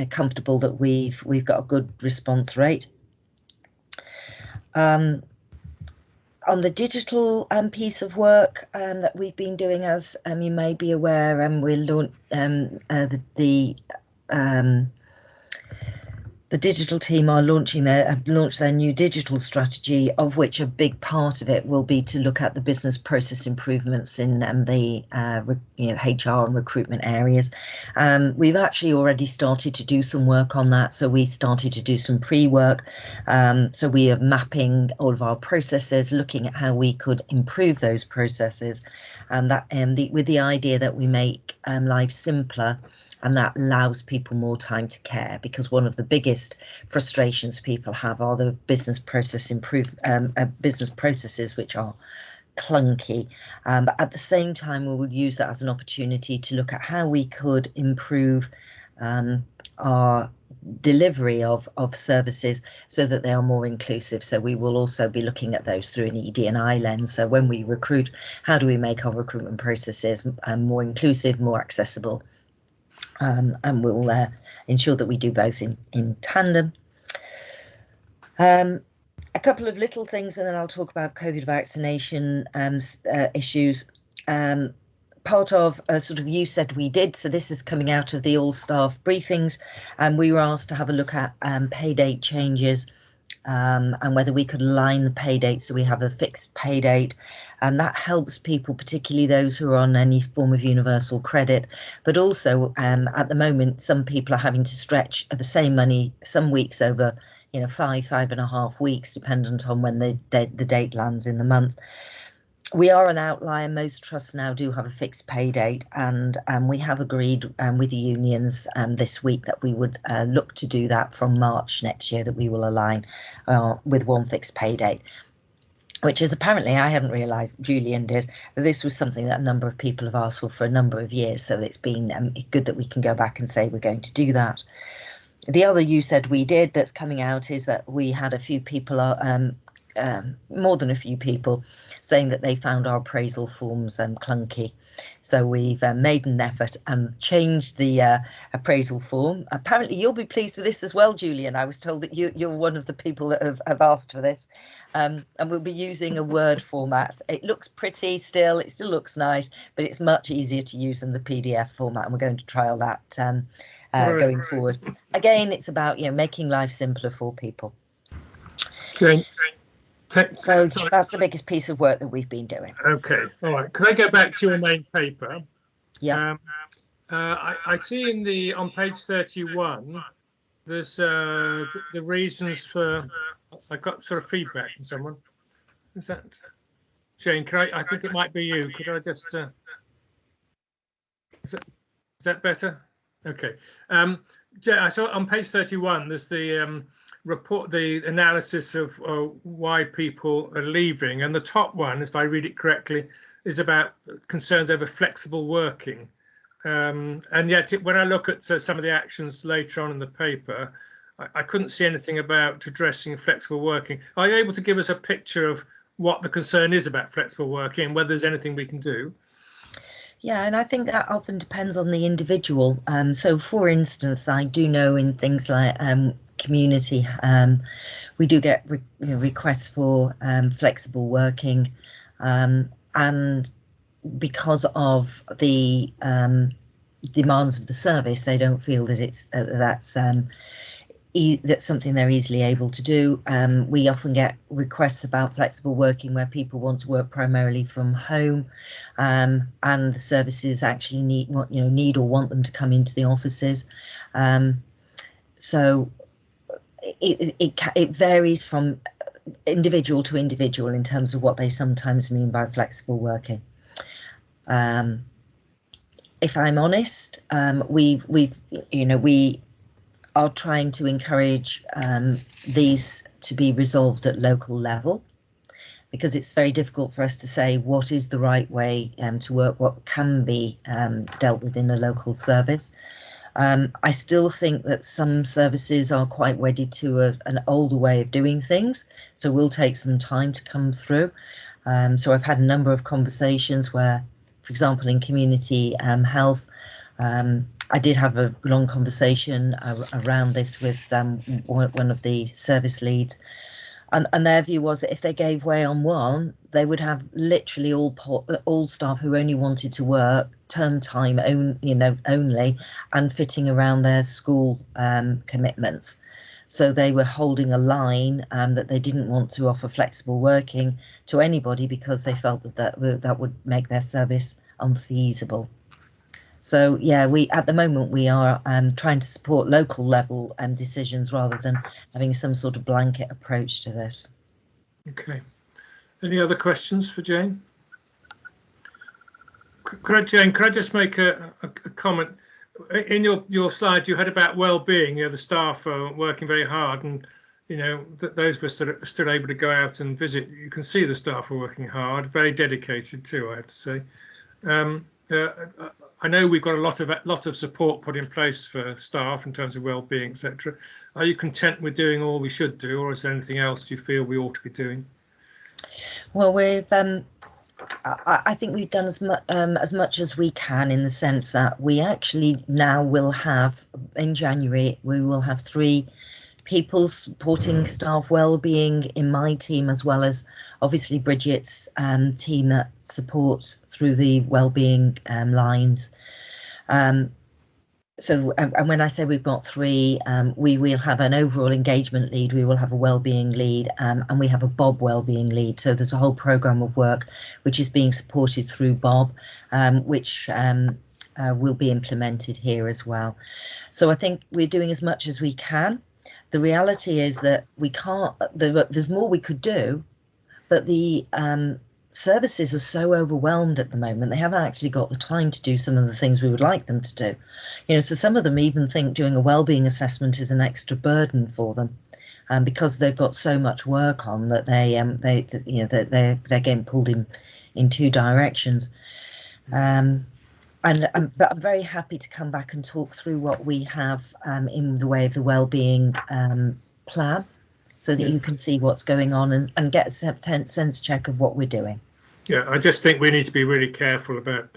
comfortable that we've got a good response rate. On the digital piece of work that we've been doing, as you may be aware, we're the digital team have launched their new digital strategy, of which a big part of it will be to look at the business process improvements in the HR and recruitment areas. We've actually already started to do some work on that. So we started to do some pre-work. So we are mapping all of our processes, looking at how we could improve those processes, and that with the idea that we make life simpler. And that allows people more time to care, because one of the biggest frustrations people have are the business process business processes which are clunky. But at the same time, we will use that as an opportunity to look at how we could improve our delivery of services so that they are more inclusive. So we will also be looking at those through an ED&I lens. So when we recruit, how do we make our recruitment processes more inclusive, more accessible? And we'll ensure that we do both in tandem. A couple of little things, and then I'll talk about COVID vaccination issues. Part of sort of you said we did, so this is coming out of the all-staff briefings, and we were asked to have a look at payday changes and whether we could align the pay date so we have a fixed pay date. And that helps people, particularly those who are on any form of universal credit. But also at the moment, some people are having to stretch the same money some weeks over 5.5 weeks, dependent on when the date lands in the month. we are an outlier. Most trusts now do have a fixed pay date, and we have agreed with the unions this week that we would look to do that from March next year, that we will align with one fixed pay date, which is apparently, I hadn't realised, Julian did, that this was something that a number of people have asked for a number of years. So it's been good that we can go back and say we're going to do that. The other you said we did that's coming out is that we had a few people, more than a few people, saying that they found our appraisal forms clunky. So we've made an effort and changed the appraisal form. Apparently you'll be pleased with this as well, Julian. I was told that you're one of the people that have asked for this. And we'll be using a Word format. It looks pretty still, it still looks nice, but it's much easier to use than the PDF format, and we're going to trial that going forward. Again, it's about making life simpler for people. Jane. So that's the biggest piece of work that we've been doing. Okay, all right. Can I go back to your main paper? Yeah. I see on page 31, there's the reasons for. I got sort of feedback from someone. Is that Jane? I think it might be you. Could I just? Is that better? Okay. Jane, I saw on page 31. There's the report, the analysis of why people are leaving, and the top one, if I read it correctly, is about concerns over flexible working. And yet, when I look at some of the actions later on in the paper, I couldn't see anything about addressing flexible working. Are you able to give us a picture of what the concern is about flexible working and whether there's anything we can do? Yeah, and I think that often depends on the individual. So, for instance, I do know in things like community, we do get requests for flexible working, and because of the demands of the service, they don't feel that it's that's something they're easily able to do. We often get requests about flexible working where people want to work primarily from home, and the services actually need or want them to come into the offices. So it varies from individual to individual in terms of what they sometimes mean by flexible working. If I'm honest, we are trying to encourage these to be resolved at local level, because it's very difficult for us to say what is the right way to work, what can be dealt with in a local service. I still think that some services are quite wedded to an older way of doing things, so will take some time to come through. So I've had a number of conversations where, for example, in community health, I did have a long conversation around this with one of the service leads, and their view was that if they gave way on one, they would have literally all staff who only wanted to work term time only, and fitting around their school commitments. So they were holding a line that they didn't want to offer flexible working to anybody because they felt that would make their service unfeasible. So yeah, at the moment we are trying to support local level decisions rather than having some sort of blanket approach to this. Okay. Any other questions for Jane? Jane, could I just make a comment? In your slide, you had about well-being. The staff are working very hard, and those were still able to go out and visit. You can see the staff are working hard, very dedicated too, I have to say. I know we've got a lot of support put in place for staff in terms of well-being, etc. Are you content with doing all we should do, or is there anything else you feel we ought to be doing? Well, we've I think we've done as much as we can, in the sense that we actually now will have, in January, we will have 3 people supporting staff well-being in my team, as well as obviously Bridget's team that supports through the well-being lines. So, and when I say we've got 3, we will have an overall engagement lead, we will have a wellbeing lead, and we have a Bob wellbeing lead. So there's a whole programme of work which is being supported through Bob, which will be implemented here as well. So I think we're doing as much as we can. The reality is that we can't, there's more we could do, but the services are so overwhelmed at the moment, they haven't actually got the time to do some of the things we would like them to do. So some of them even think doing a wellbeing assessment is an extra burden for them, because they've got so much work on that they're getting pulled in two directions. But I'm very happy to come back and talk through what we have in the way of the wellbeing plan, so that you can see what's going on and get a sense check of what we're doing. Yeah, I just think we need to be really careful about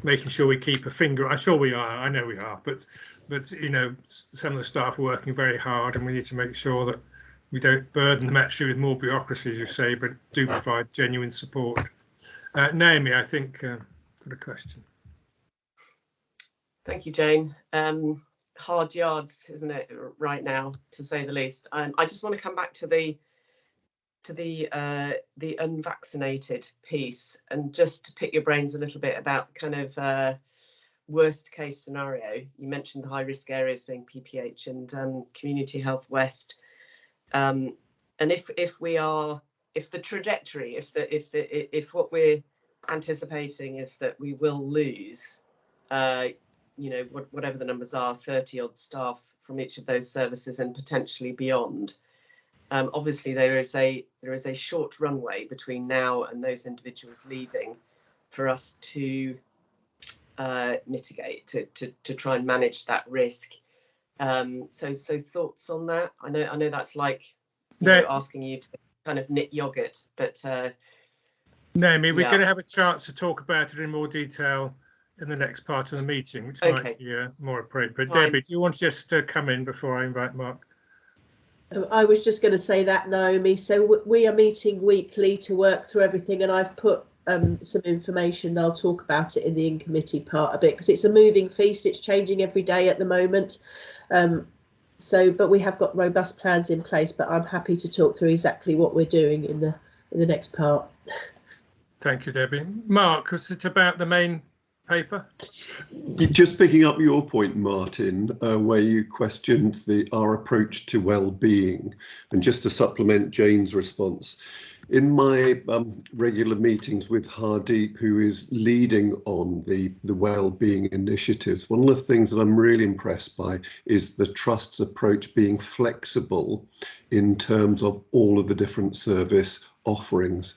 making sure we keep a finger. I'm sure we are. I know we are. But some of the staff are working very hard, and we need to make sure that we don't burden them actually with more bureaucracy, as you say, but do provide genuine support. Naomi, I think, got a question. Thank you, Jane. Hard yards, isn't it, right now, to say the least. I just want to come back to the unvaccinated piece, and just to pick your brains a little bit about kind of worst case scenario. You mentioned the high risk areas being PPH and Community Health West. And if the trajectory, if what we're anticipating is that we will lose, whatever the numbers are, 30 odd staff from each of those services and potentially beyond. Obviously, there is a short runway between now and those individuals leaving for us to mitigate, to try and manage that risk. So thoughts on that? I know that's like asking you to kind of knit yogurt, but Naomi, we're going to have a chance to talk about it in more detail in the next part of the meeting, which might be more appropriate. Fine. Debbie, do you want to just come in before I invite Mark? I was just going to say that, Naomi. So we are meeting weekly to work through everything, and I've put some information. I'll talk about it in the in-committee part a bit, because it's a moving feast. It's changing every day at the moment. But we have got robust plans in place, but I'm happy to talk through exactly what we're doing in the next part. Thank you, Debbie. Mark, was it about the main paper? Just picking up your point, Martin, where you questioned our approach to well-being, and just to supplement Jane's response, in my regular meetings with Hardeep, who is leading on the well-being initiatives, one of the things that I'm really impressed by is the Trust's approach being flexible in terms of all of the different service offerings,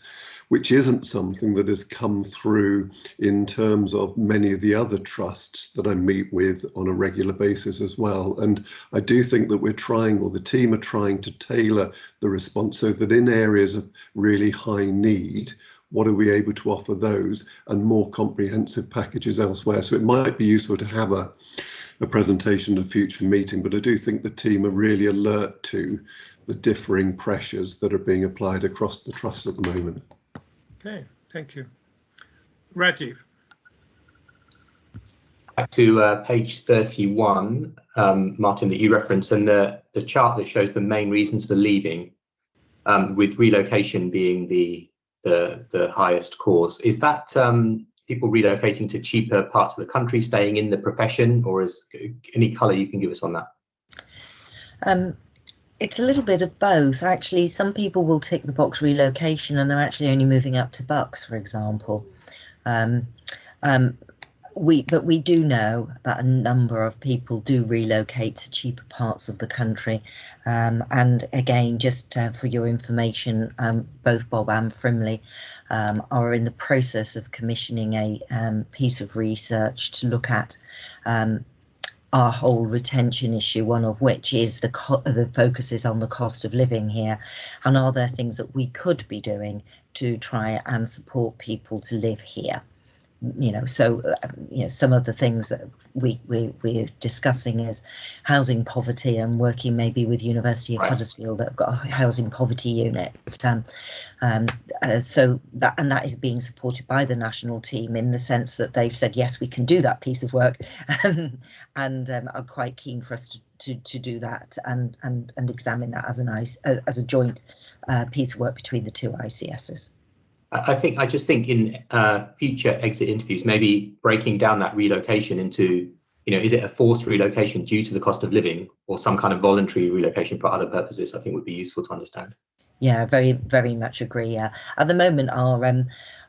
which isn't something that has come through in terms of many of the other trusts that I meet with on a regular basis as well. And I do think that we're trying, or the team are trying, to tailor the response so that in areas of really high need, what are we able to offer those, and more comprehensive packages elsewhere. So it might be useful to have a presentation at a future meeting, but I do think the team are really alert to the differing pressures that are being applied across the trust at the moment. Okay, thank you. Rajiv. Back to page 31, Martin, that you referenced, and the chart that shows the main reasons for leaving, with relocation being the highest cause. Is that people relocating to cheaper parts of the country, staying in the profession, or is any colour you can give us on that? It's a little bit of both. Actually, some people will tick the box relocation and they're actually only moving up to Bucks, for example. But we do know that a number of people do relocate to cheaper parts of the country. And again, just for your information, both Bob and Frimley are in the process of commissioning a piece of research to look at our whole retention issue, one of which is the focus is on the cost of living here, and are there things that we could be doing to try and support people to live here? So some of the things that we're discussing is housing poverty, and working maybe with University of Huddersfield that have got a housing poverty unit. So that is being supported by the national team, in the sense that they've said, yes, we can do that piece of work, and are quite keen for us to do that and examine that as a joint piece of work between the two ICSs. I just think in future exit interviews, maybe breaking down that relocation into, is it a forced relocation due to the cost of living, or some kind of voluntary relocation for other purposes, I think would be useful to understand. Yeah, very, very much agree. At the moment,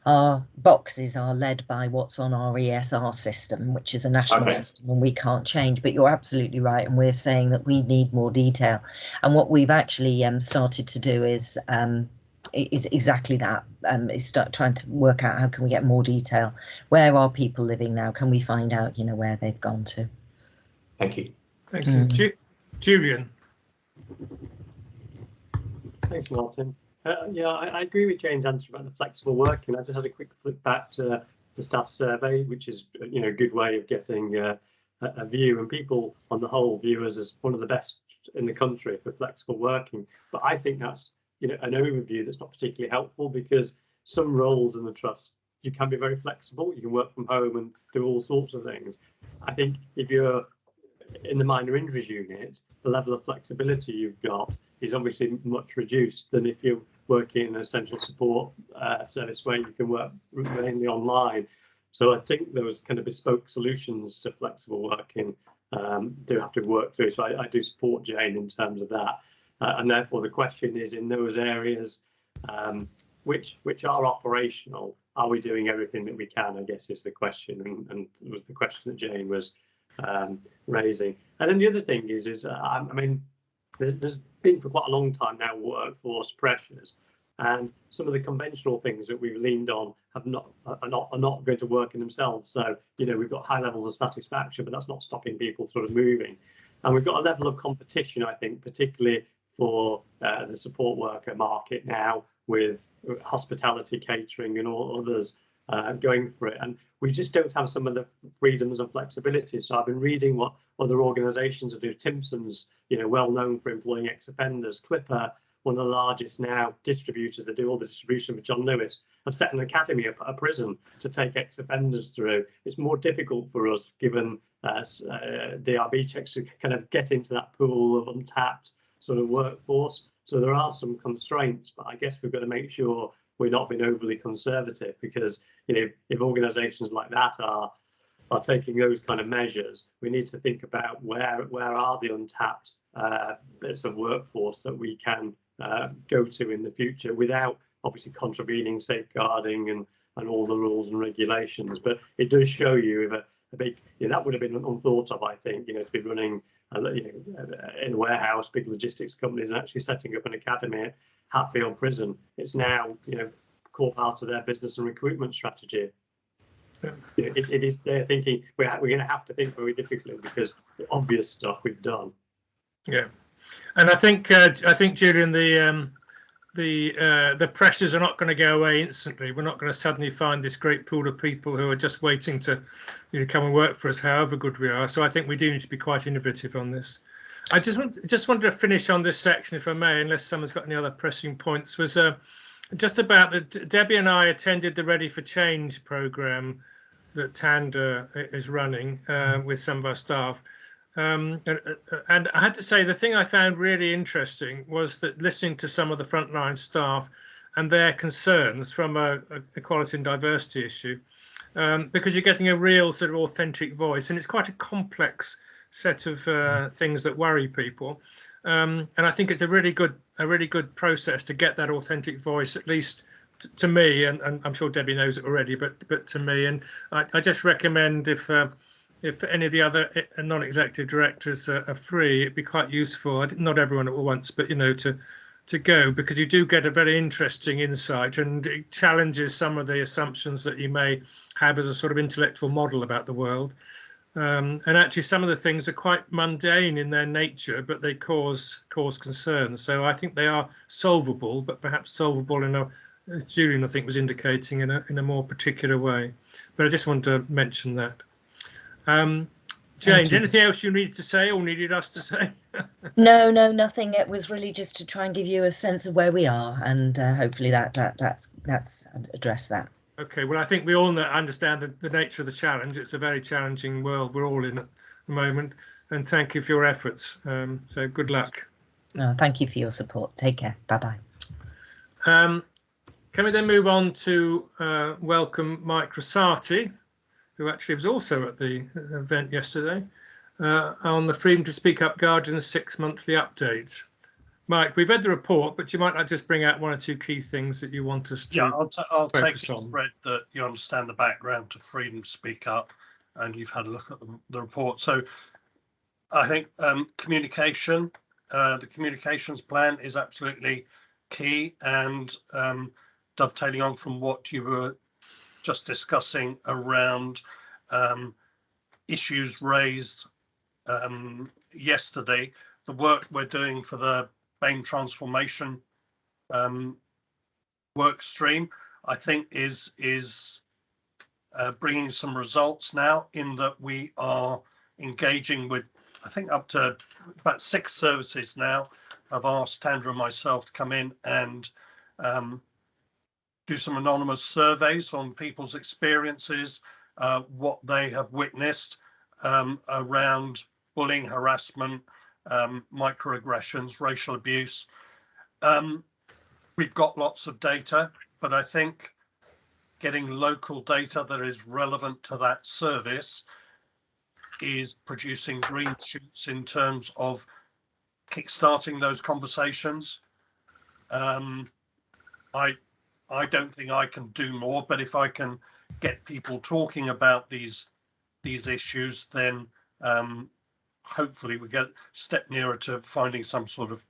Our boxes are led by what's on our ESR system, which is a national system, and we can't change. But you're absolutely right, and we're saying that we need more detail. And what we've actually started to do is exactly that. Is start trying to work out how can we get more detail. Where are people living now? Can we find out, you know, where they've gone to? Thank you. Thank you. Julian. Thanks, Martin. Yeah, I agree with Jane's answer about the flexible working. I just had a quick flip back to the staff survey, which is, you know, a good way of getting a view, and people on the whole view us as one of the best in the country for flexible working. But I think that's, you know, an overview that's not particularly helpful, because some roles in the trust, you can be very flexible. You can work from home and do all sorts of things. I think if you're in the minor injuries unit, the level of flexibility you've got is obviously much reduced than if you're working in an essential support service where you can work mainly online. So I think those kind of bespoke solutions to flexible working do have to work through. So I do support Jane in terms of that. And therefore the question is, in those areas which are operational, are we doing everything that we can, I guess is the question, and it was the question that Jane was raising. And then the other thing is I mean, there's been for quite a long time now workforce pressures, and some of the conventional things that we've leaned on are not going to work in themselves. So, you know, we've got high levels of satisfaction, but that's not stopping people sort of moving. And we've got a level of competition, I think, particularly for the support worker market now, with hospitality, catering and all others going for it. And we just don't have some of the freedoms and flexibility. So I've been reading what other organisations do. Timpson's, you know, well known for employing ex-offenders. Clipper, one of the largest now distributors that do all the distribution for John Lewis, have set an academy up at a prison to take ex-offenders through. It's more difficult for us, given DRB checks, to kind of get into that pool of untapped sort of workforce. So there are some constraints, but I guess we've got to make sure we're not being overly conservative, because, you know, if organisations like that are taking those kind of measures, we need to think about where are the untapped bits of workforce that we can go to in the future, without obviously contravening safeguarding and all the rules and regulations. But it does show you if a big, you know, that would have been unthought of, I think, you know, to be running in a warehouse, big logistics companies, and actually setting up an academy at Hatfield Prison. It's now, you know, core part of their business and recruitment strategy. Yeah. It is. They're thinking we're going to have to think very differently, because the obvious stuff we've done. Yeah, and I think Julian, the pressures are not going to go away instantly. We're not going to suddenly find this great pool of people who are just waiting to, you know, come and work for us, however good we are. So I think we do need to be quite innovative on this. I just wanted to finish on this section, if I may, unless someone's got any other pressing points, was just about that. Debbie and I attended the Ready for Change programme that Tanda is running with some of our staff. And I had to say, the thing I found really interesting was that listening to some of the frontline staff and their concerns from a equality and diversity issue, because you're getting a real sort of authentic voice, and it's quite a complex set of things that worry people. And I think it's a really good process to get that authentic voice, at least to me, and I'm sure Debbie knows it already, but to me. And I just recommend, if any of the other non-executive directors are free, it'd be quite useful. Not everyone at once, but, you know, to go, because you do get a very interesting insight, and it challenges some of the assumptions that you may have as a sort of intellectual model about the world. And actually, some of the things are quite mundane in their nature, but they cause concern. So I think they are solvable, but perhaps solvable in a, as Julian I think was indicating, in a more particular way. But I just wanted to mention that. Jane, anything else you needed to say or needed us to say? No, nothing. It was really just to try and give you a sense of where we are, and hopefully that's addressed that. Okay, well, I think we all understand the nature of the challenge. It's a very challenging world we're all in at the moment, and thank you for your efforts. So good luck. No, thank you for your support. Take care. Bye-bye. Can we then move on to welcome Mike Rosati, who actually was also at the event yesterday, on the Freedom to Speak Up Guardian's 6 monthly update. Mike, we've read the report, but you might not just bring out one or two key things that you want us to. Yeah, I'll take focus it on. Fred, that you understand the background to Freedom to Speak Up, and you've had a look at the report. So I think communication, the communications plan is absolutely key, and dovetailing on from what you were just discussing around issues raised yesterday, the work we're doing for the BAME transformation work stream, I think is bringing some results now, in that we are engaging with, I think, up to about 6 services now have asked Tandra and myself to come in and do some anonymous surveys on people's experiences, what they have witnessed around bullying, harassment, microaggressions, racial abuse. We've got lots of data, but I think getting local data that is relevant to that service is producing green shoots in terms of kickstarting those conversations. I don't think I can do more, but if I can get people talking about these issues, then hopefully we get a step nearer to finding some sort of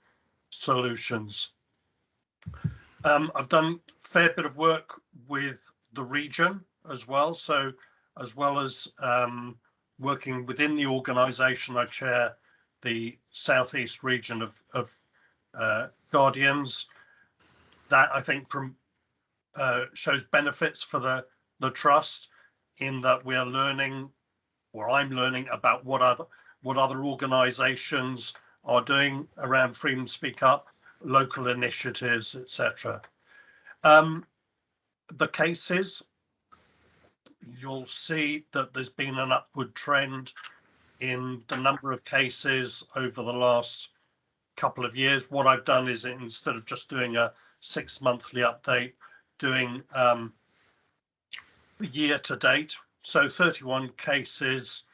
solutions. I've done a fair bit of work with the region as well. So as well as working within the organisation, I chair the Southeast region of Guardians. That, I think, shows benefits for the trust, in that we are learning, or I'm learning, about what other organisations are doing around Freedom to Speak Up, local initiatives, etc. The cases, you'll see that there's been an upward trend in the number of cases over the last couple of years. What I've done is, instead of just doing a 6-monthly update, doing year to date. So 31 cases.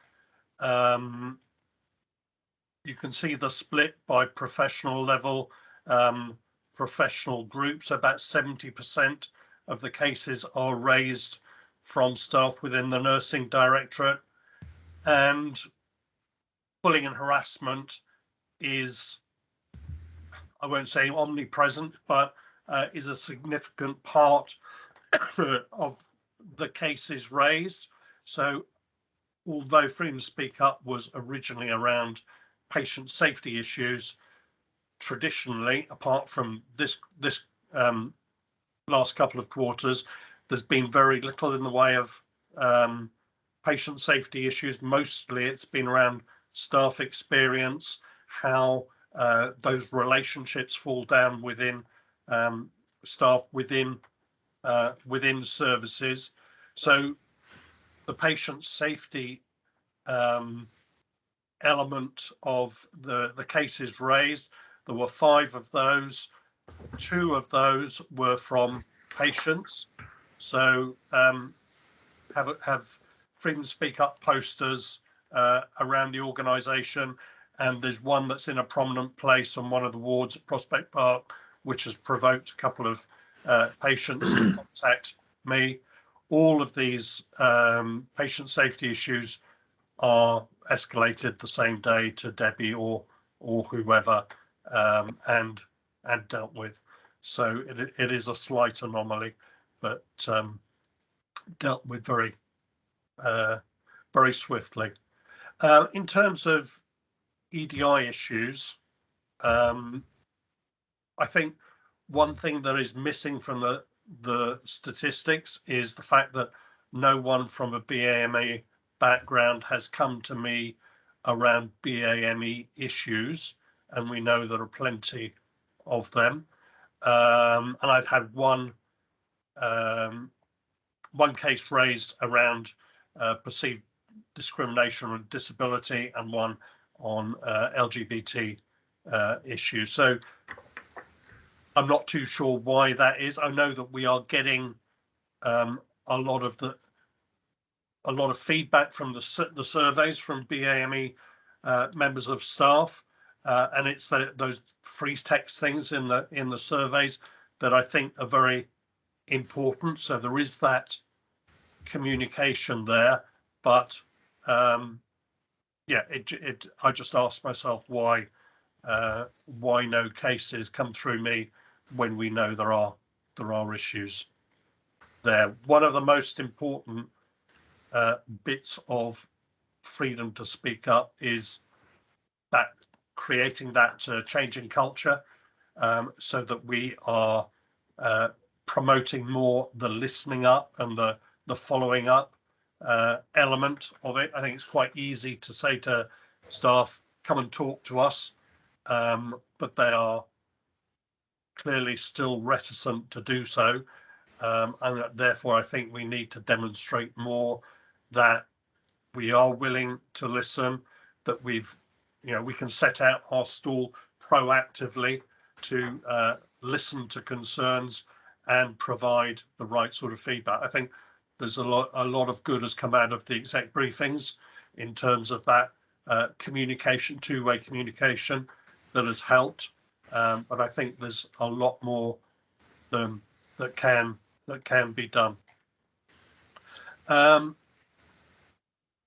You can see the split by professional level, professional groups. About 70% of the cases are raised from staff within the nursing directorate, and bullying and harassment is, I won't say omnipresent, but is a significant part of the cases raised. So although Freedom to Speak Up was originally around patient safety issues, traditionally, apart from this last couple of quarters, there's been very little in the way of patient safety issues. Mostly it's been around staff experience, how those relationships fall down within staff, within services. So the patient safety element of the cases raised, there were 5 of those. 2 of those were from patients. So have Freedom to Speak Up posters around the organisation, and there's one that's in a prominent place on one of the wards at Prospect Park, which has provoked a couple of patients to contact me. All of these patient safety issues are escalated the same day to Debbie or whoever, and dealt with. So it is a slight anomaly, but dealt with very swiftly. In terms of EDI issues, I think one thing that is missing from the statistics is the fact that no one from a BAME background has come to me around BAME issues, and we know there are plenty of them. And I've had one case raised around perceived discrimination and disability, and one on LGBT issues. So I'm not too sure why that is. I know that we are getting a lot of feedback from the surveys from BAME members of staff, and it's those freeze text things in the surveys that I think are very important. So there is that communication there, but yeah, I just asked myself why no cases come through me when we know there are issues there. One of the most important bits of freedom to speak up is that creating that changing culture, so that we are promoting more the listening up and the following up element of it. I think it's quite easy to say to staff, come and talk to us, but they are clearly still reticent to do so, and therefore I think we need to demonstrate more that we are willing to listen, that we can set out our stall proactively to listen to concerns and provide the right sort of feedback. I think there's a lot of good has come out of the exec briefings in terms of that communication, two-way communication that has helped, but I think there's a lot more that can be done.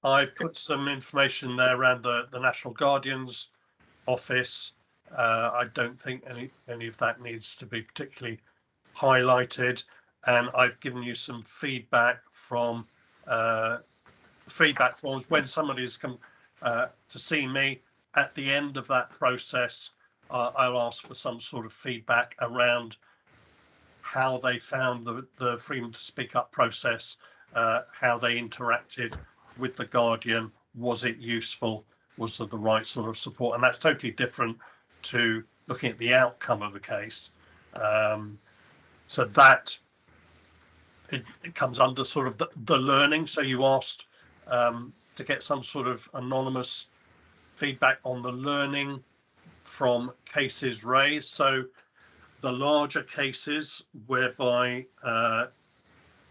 I've put some information there around the National Guardian's office. I don't think any of that needs to be particularly highlighted, and I've given you some feedback from feedback forms. When somebody's come to see me, at the end of that process, I'll ask for some sort of feedback around how they found the freedom to speak up process, how they interacted with the Guardian. Was it useful? Was there the right sort of support? And that's totally different to looking at the outcome of a case. So that it comes under sort of the learning. So you asked to get some sort of anonymous feedback on the learning from cases raised. So the larger cases whereby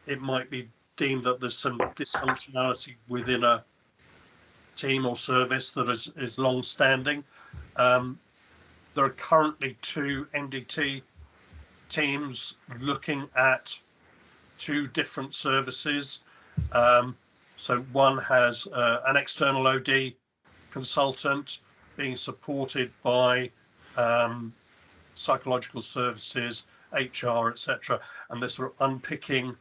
it might be deemed that there's some dysfunctionality within a team or service that is long-standing. There are currently 2 NDT teams looking at 2 different services. So one has an external OD consultant being supported by psychological services, HR, etc., and they're sort of unpicking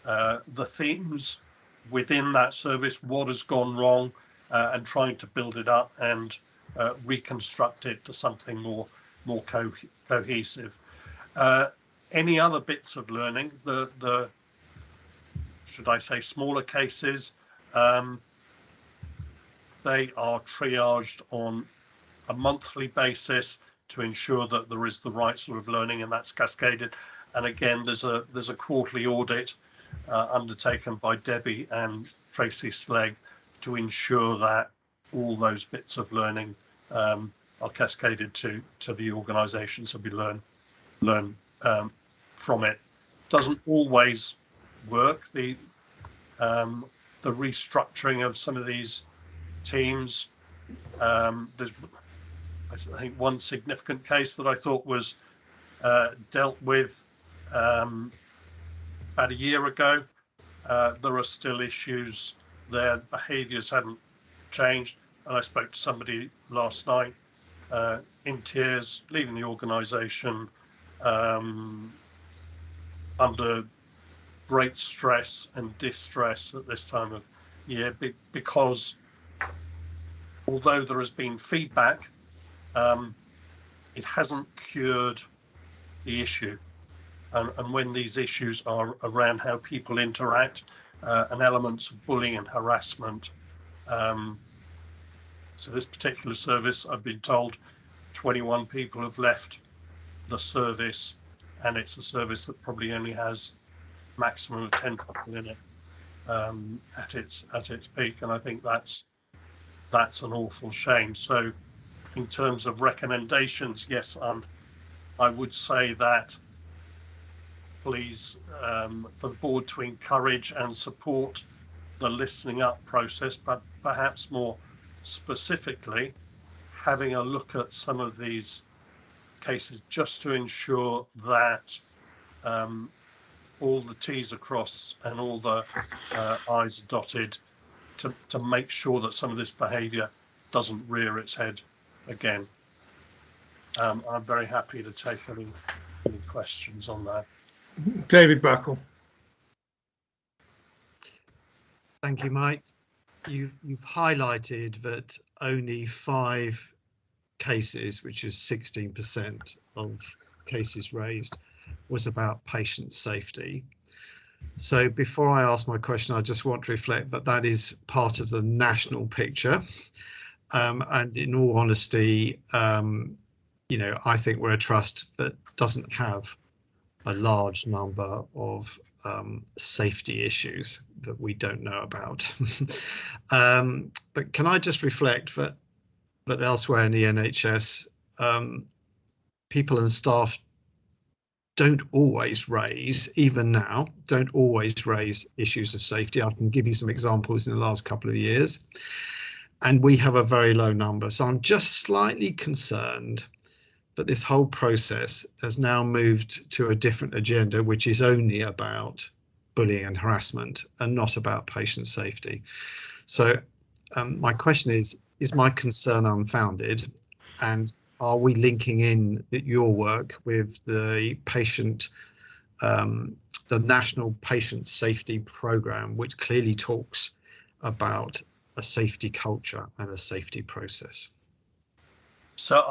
the themes within that service, what has gone wrong, and trying to build it up and reconstruct it to something more cohesive. Any other bits of learning, the should I say smaller cases, they are triaged on a monthly basis to ensure that there is the right sort of learning, and that's cascaded. And again, there's a quarterly audit undertaken by Debbie and Tracy Slegg to ensure that all those bits of learning are cascaded to the organisation, so we learn from it. Doesn't always work. The restructuring of some of these teams, there's I think one significant case that I thought was dealt with about a year ago. There are still issues there. Behaviours hadn't changed, and I spoke to somebody last night in tears, leaving the organisation under great stress and distress at this time of year, because although there has been feedback, it hasn't cured the issue. And when these issues are around how people interact and elements of bullying and harassment, so this particular service, I've been told 21 people have left the service, and it's a service that probably only has maximum of 10 people in it at its peak, and I think that's an awful shame. So in terms of recommendations, yes, I would say that please, for the board to encourage and support the listening up process, but perhaps more specifically, having a look at some of these cases just to ensure that all the T's are crossed and all the I's are dotted to make sure that some of this behaviour doesn't rear its head again. I'm very happy to take any questions on that. David Buckle. Thank you, Mike. You've highlighted that only 5 cases, which is 16% of cases raised, was about patient safety. So before I ask my question, I just want to reflect that that is part of the national picture. And in all honesty, you know, I think we're a trust that doesn't have a large number of safety issues that we don't know about. But can I just reflect that elsewhere in the NHS, people and staff don't always raise, even now, don't always raise issues of safety. I can give you some examples in the last couple of years. And we have a very low number. So I'm just slightly concerned that this whole process has now moved to a different agenda, which is only about bullying and harassment and not about patient safety. So my question is my concern unfounded? And are we linking in your work with the patient, the National Patient Safety Programme, which clearly talks about a safety culture and a safety process? So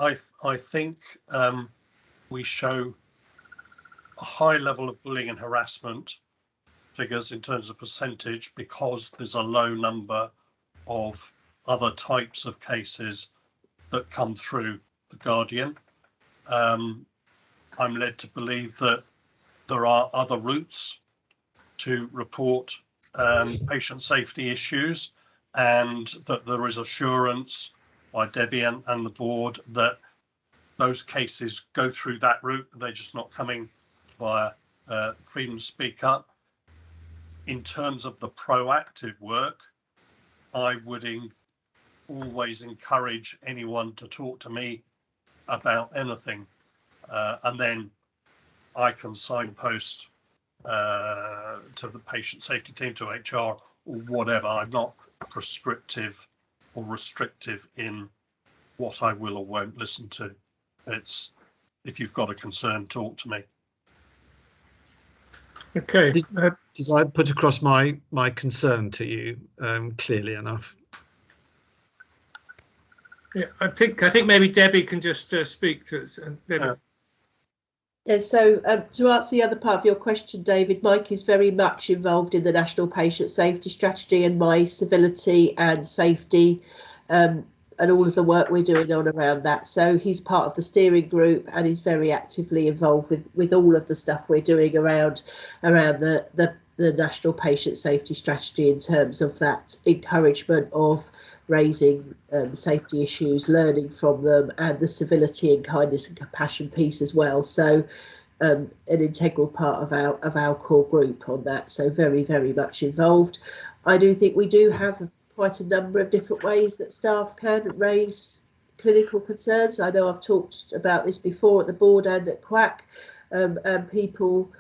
I think we show a high level of bullying and harassment figures in terms of percentage because there's a low number of other types of cases that come through the Guardian. I'm led to believe that there are other routes to report patient safety issues, and that there is assurance by Debbie and the board that those cases go through that route. They're just not coming via freedom to speak up. In terms of the proactive work, I would always encourage anyone to talk to me about anything, and then I can signpost to the patient safety team, to HR or whatever. I'm not prescriptive or restrictive in what I will or won't listen to. It's, if you've got a concern, talk to me. Okay. Did I put across my concern to you clearly enough? Yeah, I think maybe Debbie can just speak to us. Debbie. Yeah, so to answer the other part of your question, David, Mike is very much involved in the National Patient Safety Strategy and my civility and safety and all of the work we're doing on around that. So he's part of the steering group and he's very actively involved with all of the stuff we're doing around the National Patient Safety Strategy in terms of that encouragement of raising safety issues, learning from them, and the civility and kindness and compassion piece as well. So an integral part of our core group on that. So very, very much involved. I do think we do have quite a number of different ways that staff can raise clinical concerns. I know I've talked about this before at the board and at QAC, and people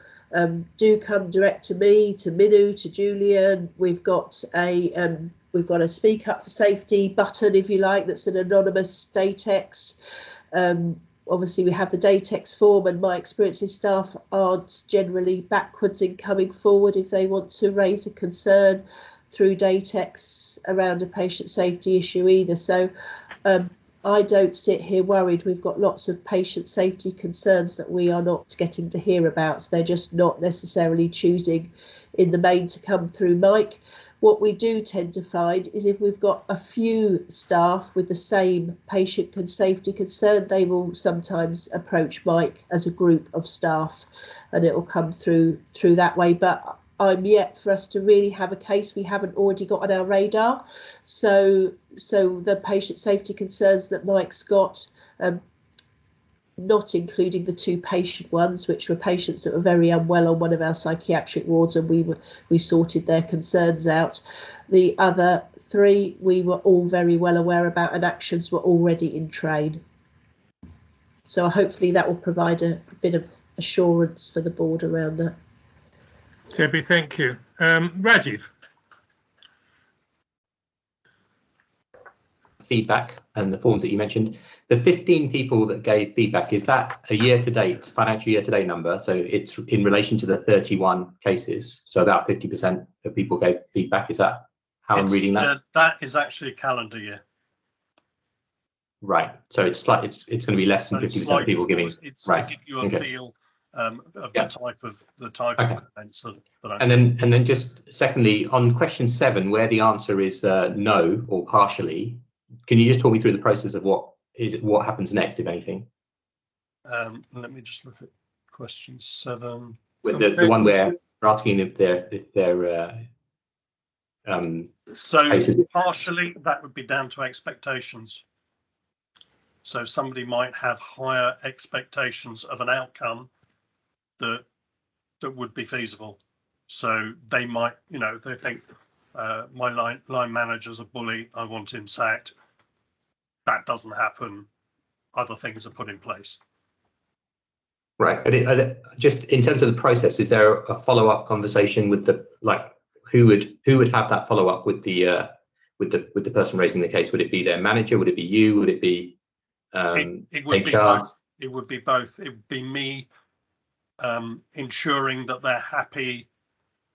do come direct to me, to Minu, to Julian. We've got a Speak Up for Safety button, if you like, that's an anonymous Datex. Obviously, we have the Datex form, and my experience is staff aren't generally backwards in coming forward if they want to raise a concern through Datex around a patient safety issue either. So I don't sit here worried. We've got lots of patient safety concerns that we are not getting to hear about. They're just not necessarily choosing in the main to come through Mike. What we do tend to find is if we've got a few staff with the same patient safety concern, they will sometimes approach Mike as a group of staff and it will come through that way. But I'm yet for us to really have a case we haven't already got on our radar. So the patient safety concerns that Mike's got, not including the 2 patient ones, which were patients that were very unwell on one of our psychiatric wards, and we sorted their concerns out. The other 3 we were all very well aware about, and actions were already in train. So hopefully that will provide a bit of assurance for the board around that. Debbie, thank you. Rajiv. Feedback and the forms that you mentioned, the 15 people that gave feedback, is that a year-to-date, financial year-to-date number? So it's in relation to the 31 cases. So about 50% of people gave feedback. Is that how I'm reading that? That is actually a calendar year. Right. So it's going to be less than 50% of people giving. It's right. to give you a feel of the type of comments that and then just secondly, on question 7, where the answer is no or partially, can you just talk me through the process of what happens next, if anything? Let me just look at question 7. With the one where we're asking if they're so partially, that would be down to expectations. So somebody might have higher expectations of an outcome that would be feasible. So they might, if they think my line manager's a bully, I want him sacked. That doesn't happen. Other things are put in place. Right, but just in terms of the process, is there a follow-up conversation with who would have that follow-up with the person raising the case? Would it be their manager? Would it be you? Would it be it would HR? be both. It would be both. It would be me ensuring that they're happy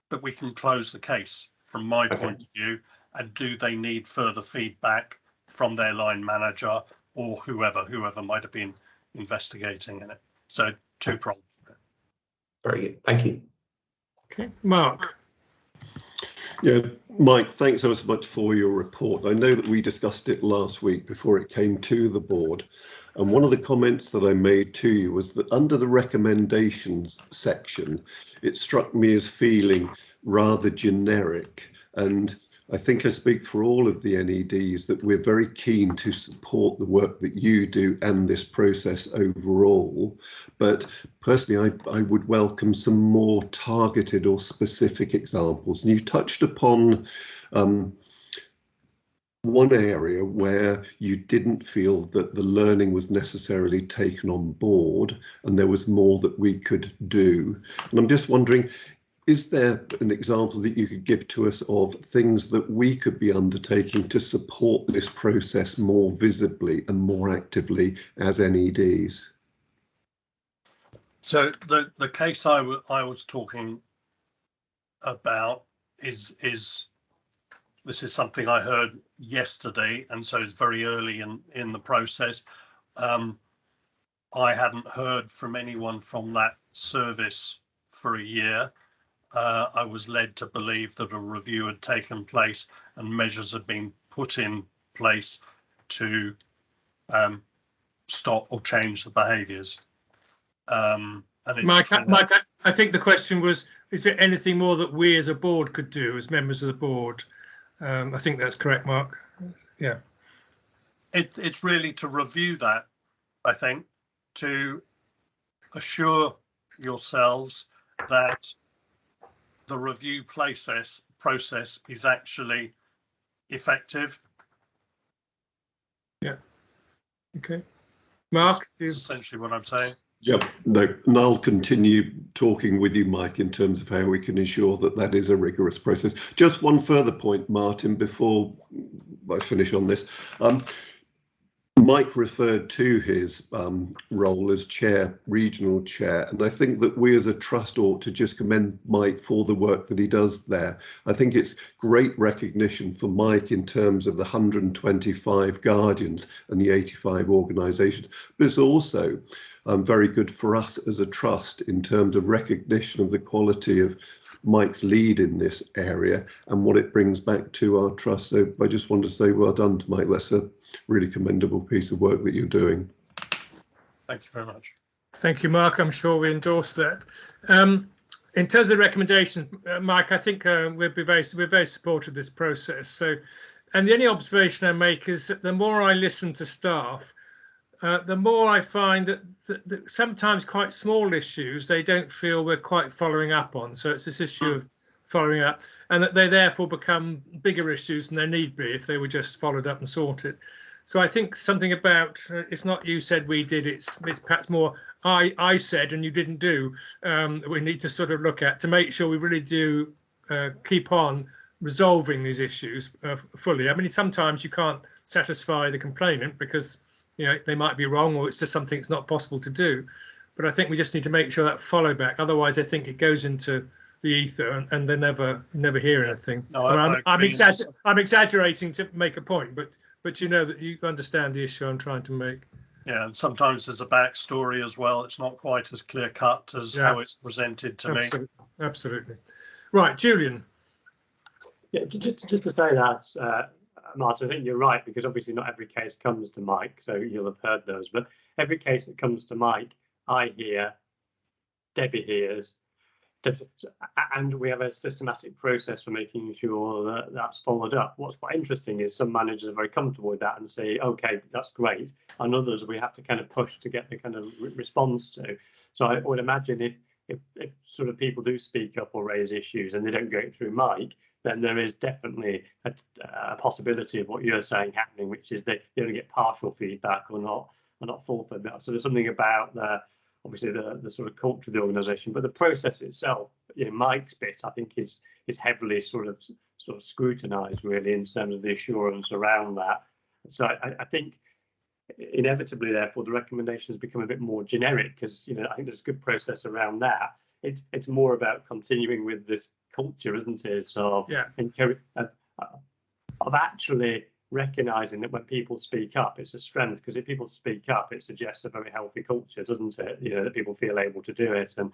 that we can close the case from my point of view, and do they need further feedback from their line manager or whoever might have been investigating in it. So 2 problems. Very good, thank you. Okay, Mark. Yeah, Mike, thanks ever so much for your report. I know that we discussed it last week before it came to the board, and one of the comments that I made to you was that under the recommendations section, it struck me as feeling rather generic. And I think I speak for all of the NEDs that we're very keen to support the work that you do and this process overall. But personally, I would welcome some more targeted or specific examples. And you touched upon one area where you didn't feel that the learning was necessarily taken on board and there was more that we could do. And I'm just wondering, is there an example that you could give to us of things that we could be undertaking to support this process more visibly and more actively as NEDs? So the case I was talking about is this is something I heard yesterday, and so it's very early in the process. I hadn't heard from anyone from that service for a year. I was led to believe that a review had taken place and measures had been put in place to stop or change the behaviours. Mike, I think the question was, is there anything more that we as a board could do as members of the board? I think that's correct, Mark. Yeah. It's really to review that, I think, to assure yourselves that the review process is actually effective. Yeah. Okay. Mark? That's essentially what I'm saying. Yep, no, and I'll continue talking with you, Mike, in terms of how we can ensure that that is a rigorous process. Just one further point, Martin, before I finish on this. Mike referred to his role as regional chair, and I think that we as a trust ought to just commend Mike for the work that he does there. I think it's great recognition for Mike in terms of the 125 guardians and the 85 organisations, but it's also very good for us as a trust in terms of recognition of the quality of Mike's lead in this area and what it brings back to our trust. So I just want to say well done to Mike. That's a really commendable piece of work that you're doing. Thank you very much. Thank you, Mark. I'm sure we endorse that. In terms of the recommendations, Mike, I think we're very supportive of this process. So, and the only observation I make is that the more I listen to staff, the more I find that sometimes quite small issues they don't feel we're quite following up on. So it's this issue of following up, and that they therefore become bigger issues than they need be if they were just followed up and sorted. So I think something about it's not you said we did, it's perhaps more I said and you didn't do. We need to sort of look at to make sure we really do keep on resolving these issues fully. I mean, sometimes you can't satisfy the complainant because they might be wrong or it's just something that's not possible to do. But I think we just need to make sure that follow back. Otherwise, I think it goes into the ether and they never hear anything. No, I'm exaggerating to make a point, but you know that you understand the issue I'm trying to make. Yeah, and sometimes there's a backstory as well. It's not quite as clear cut as how it's presented to me. Absolutely. Right, Julian. Yeah, just to say that, Martin, I think you're right, because obviously not every case comes to Mike, so you'll have heard those, but every case that comes to Mike, I hear, Debbie hears, and we have a systematic process for making sure that that's followed up. What's quite interesting is some managers are very comfortable with that and say, okay, that's great, and others we have to kind of push to get the kind of response to. So I would imagine if sort of people do speak up or raise issues and they don't go through Mike, then there is definitely a possibility of what you're saying happening, which is they only get partial feedback or not full feedback. So there's something about obviously the sort of culture of the organisation, but the process itself, Mike's bit, I think is heavily sort of scrutinised really in terms of the assurance around that. So I think inevitably, therefore, the recommendations become a bit more generic because I think there's a good process around that. It's more about continuing with this culture, isn't it? Of actually recognising that when people speak up, it's a strength, because if people speak up, it suggests a very healthy culture, doesn't it? That people feel able to do it. And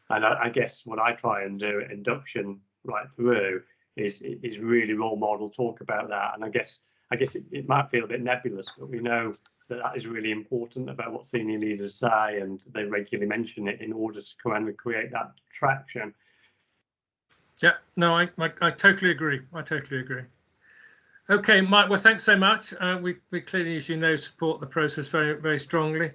I guess what I try and do at induction right through is really role model, talk about that. And I guess it might feel a bit nebulous, but we know that is really important about what senior leaders say, and they regularly mention it in order to come and create that traction. Yeah, no, I totally agree. Okay, Mike, well, thanks so much. We clearly, as you know, support the process very, very strongly.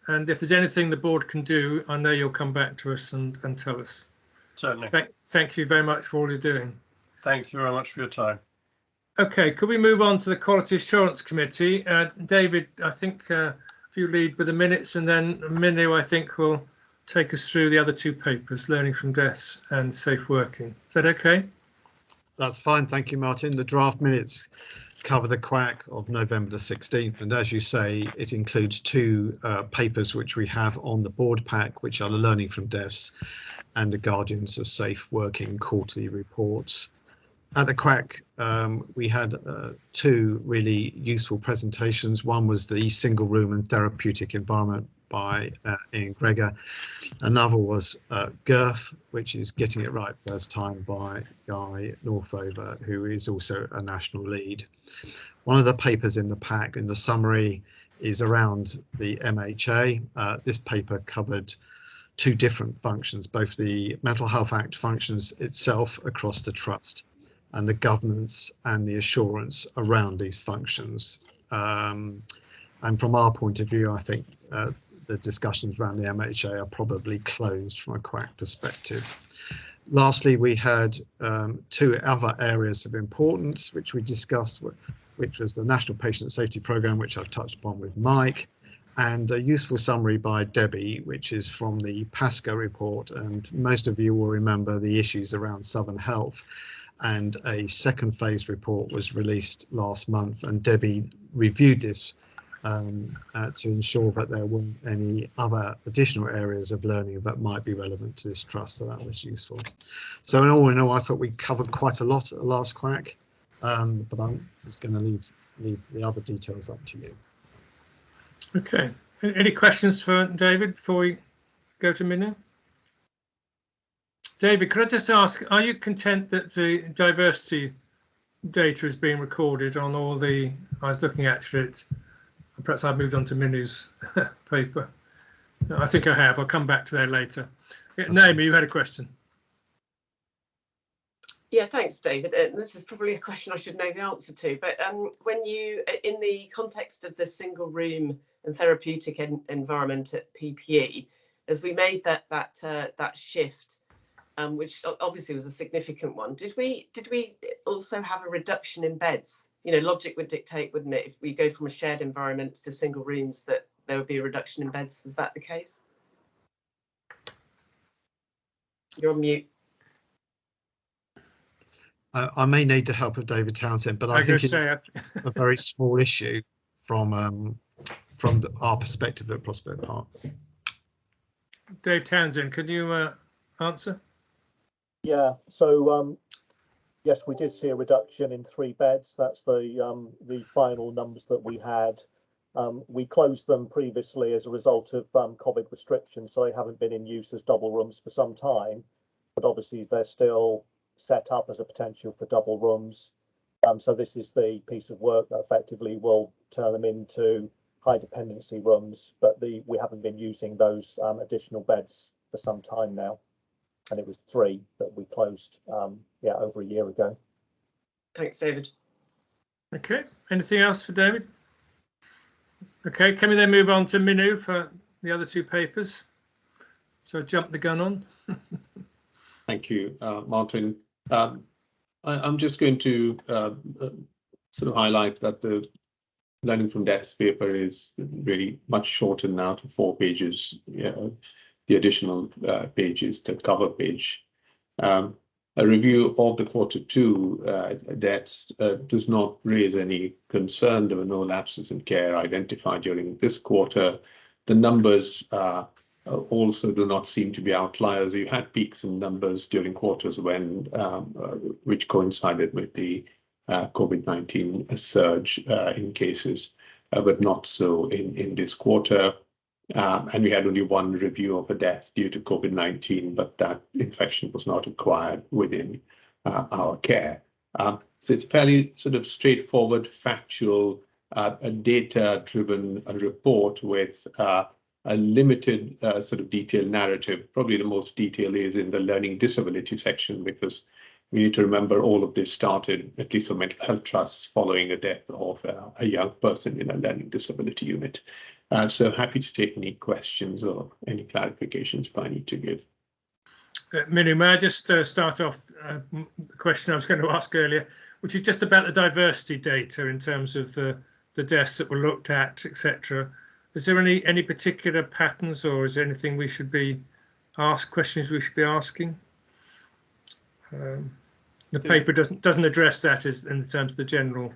And if there's anything the board can do, I know you'll come back to us and tell us. Certainly. Thank you very much for all you're doing. Thank you very much for your time. Okay, could we move on to the Quality Assurance Committee? David, I think if you lead with the minutes, and then Minu, I think, will take us through the other two papers, Learning from Deaths and Safe Working. Is that okay? That's fine. Thank you, Martin. The draft minutes cover the quack of November the 16th. And as you say, it includes two papers which we have on the board pack, which are the Learning from Deaths and the Guardians of Safe Working quarterly reports. At the quack, we had two really useful presentations. One was the Single Room and Therapeutic Environment by Ian Gregor. Another was GIRF, which is Getting It Right First Time by Guy Northover, who is also a national lead. One of the papers in the pack, in the summary, is around the MHA. This paper covered two different functions, both the Mental Health Act functions itself across the trust and the governance and the assurance around these functions. And from our point of view, I think the discussions around the MHA are probably closed from a quack perspective. Lastly, we had two other areas of importance which we discussed, which was the National Patient Safety Programme, which I've touched upon with Mike, and a useful summary by Debbie, which is from the PASCO report. And most of you will remember the issues around Southern Health. And a second phase report was released last month, and Debbie reviewed this to ensure that there weren't any other additional areas of learning that might be relevant to this trust, so that was useful. So in all, I thought we covered quite a lot at the last quack, but I'm just going to leave the other details up to you. Okay, any questions for David before we go to Minu? David, could I just ask, are you content that the diversity data is being recorded on all the, I was looking actually at, perhaps I've moved on to Minu's paper. I think I have, I'll come back to that later. Naomi, you had a question. Yeah, thanks, David. This is probably a question I should know the answer to, but when you, in the context of the single room and therapeutic environment at PPE. As we made that shift, which obviously was a significant one, did we also have a reduction in beds? You know, logic would dictate, wouldn't it, if we go from a shared environment to single rooms, that there would be a reduction in beds. Was that the case? You're on mute. I may need the help of David Townsend, but I think it's a very small issue from our perspective at Prospect Park. Dave Townsend, can you answer? Yeah, so yes, we did see a reduction in 3 beds. That's the final numbers that we had. We closed them previously as a result of COVID restrictions, so they haven't been in use as double rooms for some time, but obviously they're still set up as a potential for double rooms. So this is the piece of work that effectively will turn them into high dependency rooms, but we haven't been using those additional beds for some time now, and it was 3 that we closed over a year ago. Thanks, David. Okay, anything else for David? Okay, can we then move on to Minu for the other 2 papers? So I jumped the gun on. Thank you, Martin. I'm just going to sort of highlight that the Learning from Deaths paper is really much shorter now to 4 pages. The additional pages, the cover page. A review of the Q2 deaths does not raise any concern. There were no lapses in care identified during this quarter. The numbers also do not seem to be outliers. You had peaks in numbers during quarters when which coincided with the COVID-19 surge in cases, but not so in this quarter. And we had only 1 review of a death due to COVID-19, but that infection was not acquired within our care. So it's fairly sort of straightforward, factual, data-driven report with a limited sort of detailed narrative. Probably the most detail is in the learning disability section, because we need to remember all of this started, at least for mental health trusts, following a death of a young person in a learning disability unit. So happy to take any questions or any clarifications I need to give. Minu, may I just start off the question I was going to ask earlier, which is just about the diversity data in terms of the deaths that were looked at, etc. Is there any particular patterns, or is there anything we should be questions we should be asking? The paper doesn't address that in terms of the general.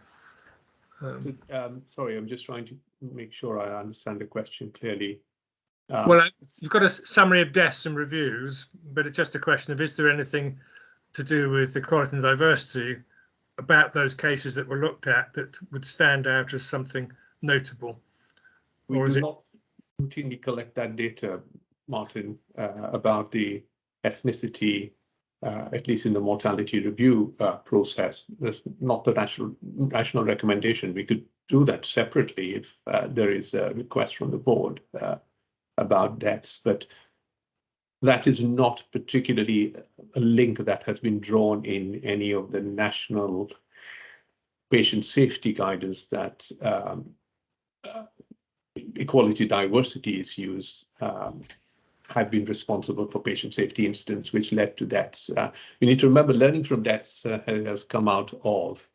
Sorry, I'm just trying to make sure I understand the question clearly. Well, you've got a summary of deaths and reviews, but it's just a question of, is there anything to do with the quality and diversity about those cases that were looked at that would stand out as something notable? We do not routinely collect that data, Martin, about the ethnicity, at least in the mortality review process. There's not the national recommendation. We could do that separately if there is a request from the board about deaths, but that is not particularly a link that has been drawn in any of the national patient safety guidance that equality diversity issues have been responsible for patient safety incidents which led to deaths. We need to remember learning from deaths has come out of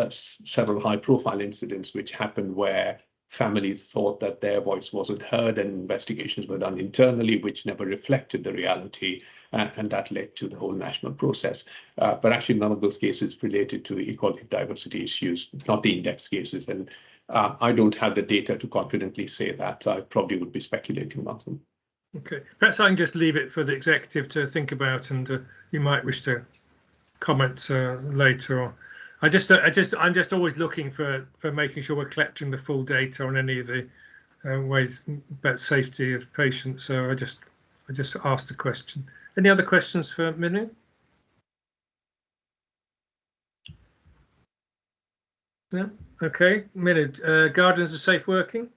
several high-profile incidents which happened where families thought that their voice wasn't heard, and investigations were done internally which never reflected the reality, and that led to the whole national process. But actually none of those cases related to equality diversity issues, not the index cases, and I don't have the data to confidently say that. I probably would be speculating about them. Okay, perhaps I can just leave it for the executive to think about, and you might wish to comment later. Or I'm just always looking for making sure we're collecting the full data on any of the ways about safety of patients. So I just asked the question. Any other questions for Minu? No. Okay, Minu, Guardians of Safe Working.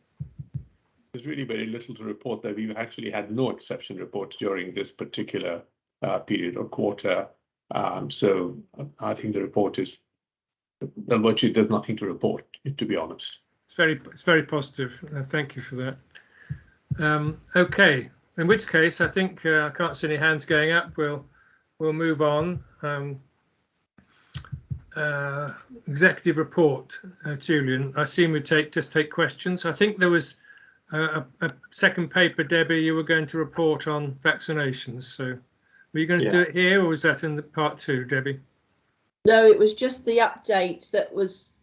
There's really very little to report there. We've actually had no exception reports during this particular period or quarter. So I think the report is, virtually there's nothing to report, to be honest. It's very positive. Thank you for that. Okay, in which case I think I can't see any hands going up. We'll move on. Executive report, Julian. I assume we just take questions. I think there was a second paper, Debbie. You were going to report on vaccinations. So were you going to do it here, or was that in the part 2, Debbie? No, it was just the update that was.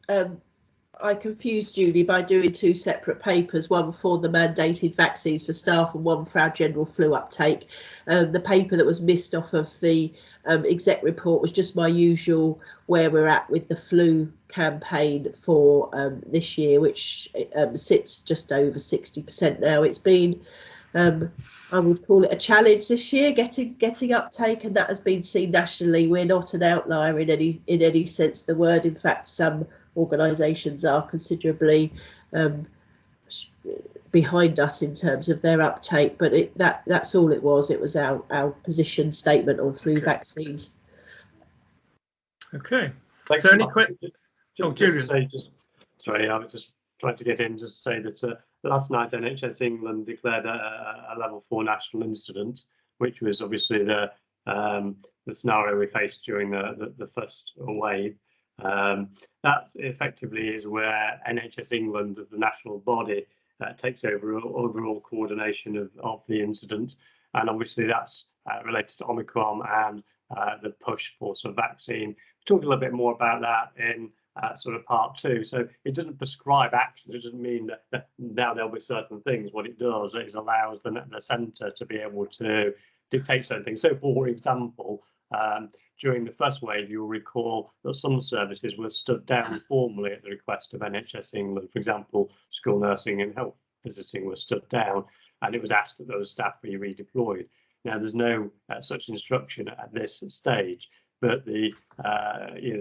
I confused Julie by doing 2 separate papers, one for the mandated vaccines for staff and one for our general flu uptake. The paper that was missed off of the exec report was just my usual where we're at with the flu campaign for this year, which sits just over 60% now. It's been, I would call it a challenge this year, getting uptake, and that has been seen nationally. We're not an outlier in any sense of the word. In fact, some organisations are considerably behind us in terms of their uptake, but that's all it was. It was our position statement on flu vaccines. Okay. Thanks so any questions? Sorry, I was just trying to get in just to say that last night NHS England declared a level 4 national incident, which was obviously the scenario we faced during the first wave. That effectively is where NHS England, as the national body, takes over overall coordination of the incident, and obviously that's related to Omicron and the push for sort of vaccine. We talked a little bit more about that in sort of part 2. So it doesn't prescribe action. It doesn't mean that now there'll be certain things. What it does is allows the centre to be able to dictate certain things. So, for example, during the first wave, you'll recall that some services were stood down formally at the request of NHS England. For example, school nursing and health visiting was stood down, and it was asked that those staff be redeployed. Now, there's no such instruction at this stage, but the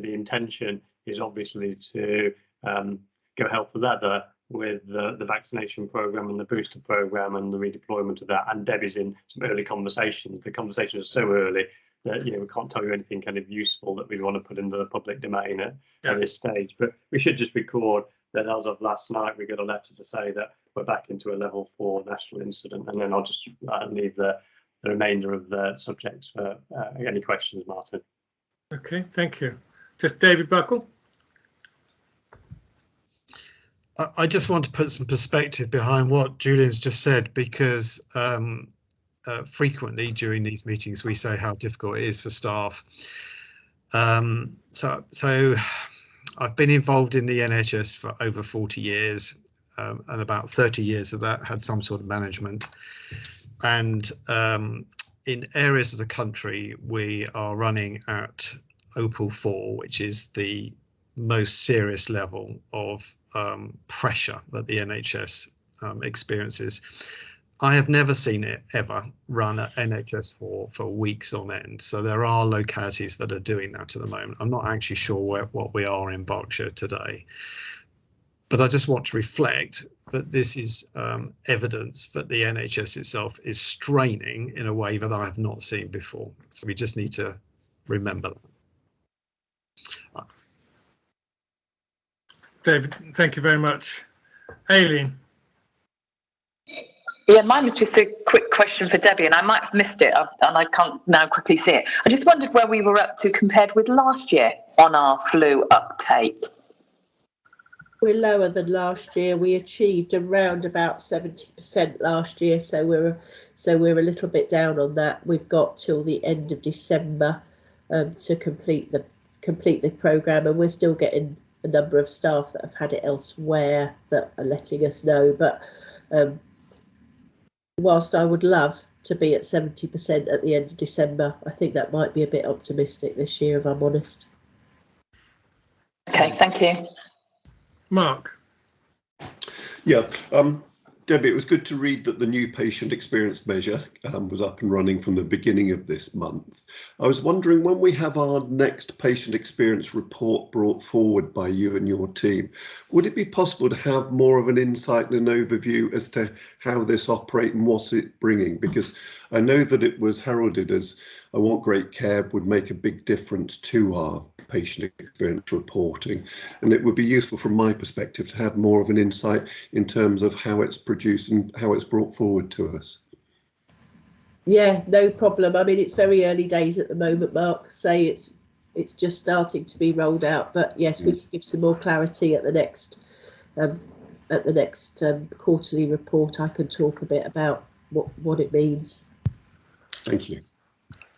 intention is obviously to go hell for leather with the vaccination programme and the booster programme and the redeployment of that. And Debbie's in some early conversations. The conversations are so early that we can't tell you anything kind of useful that we want to put into the public domain at this stage. But we should just record that as of last night, we got a letter to say that we're back into a level 4 national incident, and then I'll just leave the remainder of the subjects for any questions, Martin. Okay, thank you. Just David Buckle. I just want to put some perspective behind what Julian's just said, because frequently during these meetings we say how difficult it is for staff. So I've been involved in the NHS for over 40 years, and about 30 years of that had some sort of management. And in areas of the country, we are running at Opal 4, which is the most serious level of pressure that the NHS experiences. I have never seen it ever run at NHS for weeks on end. So there are localities that are doing that at the moment. I'm not actually sure what we are in Berkshire today. But I just want to reflect that this is evidence that the NHS itself is straining in a way that I have not seen before. So we just need to remember that. David, thank you very much. Aileen. Yeah, mine was just a quick question for Debbie, and I might have missed it, and I can't now quickly see it. I just wondered where we were up to compared with last year on our flu uptake. We're lower than last year. We achieved around about 70% last year, so we're a little bit down on that. We've got till the end of December to complete the programme, and we're still getting a number of staff that have had it elsewhere that are letting us know. But whilst I would love to be at 70% at the end of December, I think that might be a bit optimistic this year, if I'm honest. Okay, thank you. Mark. Yeah, Debbie, it was good to read that the new patient experience measure was up and running from the beginning of this month. I was wondering, when we have our next patient experience report brought forward by you and your team, would it be possible to have more of an insight and an overview as to how this operates and what's it bringing? Because I know that it was heralded as I Want Great Care would make a big difference to our patient experience reporting, and it would be useful from my perspective to have more of an insight in terms of how it's produced and how it's brought forward to us. Yeah, no problem. I mean, it's very early days at the moment, Mark. Say it's just starting to be rolled out, but yes, we can give some more clarity at the next quarterly report. I can talk a bit about what it means. Thank you.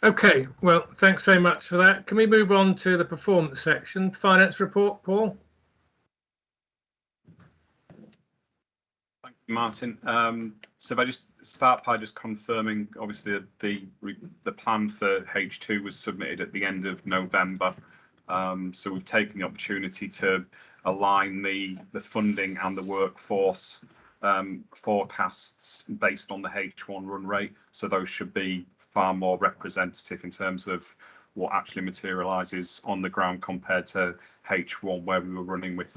Okay, well, thanks so much for that. Can we move on to the performance section? Finance report, Paul? Thank you, Martin. So if I just start by just confirming, obviously the plan for H2 was submitted at the end of November. So we've taken the opportunity to align the funding and the workforce forecasts based on the H1 run rate. So those should be far more representative in terms of what actually materialises on the ground compared to H1, where we were running with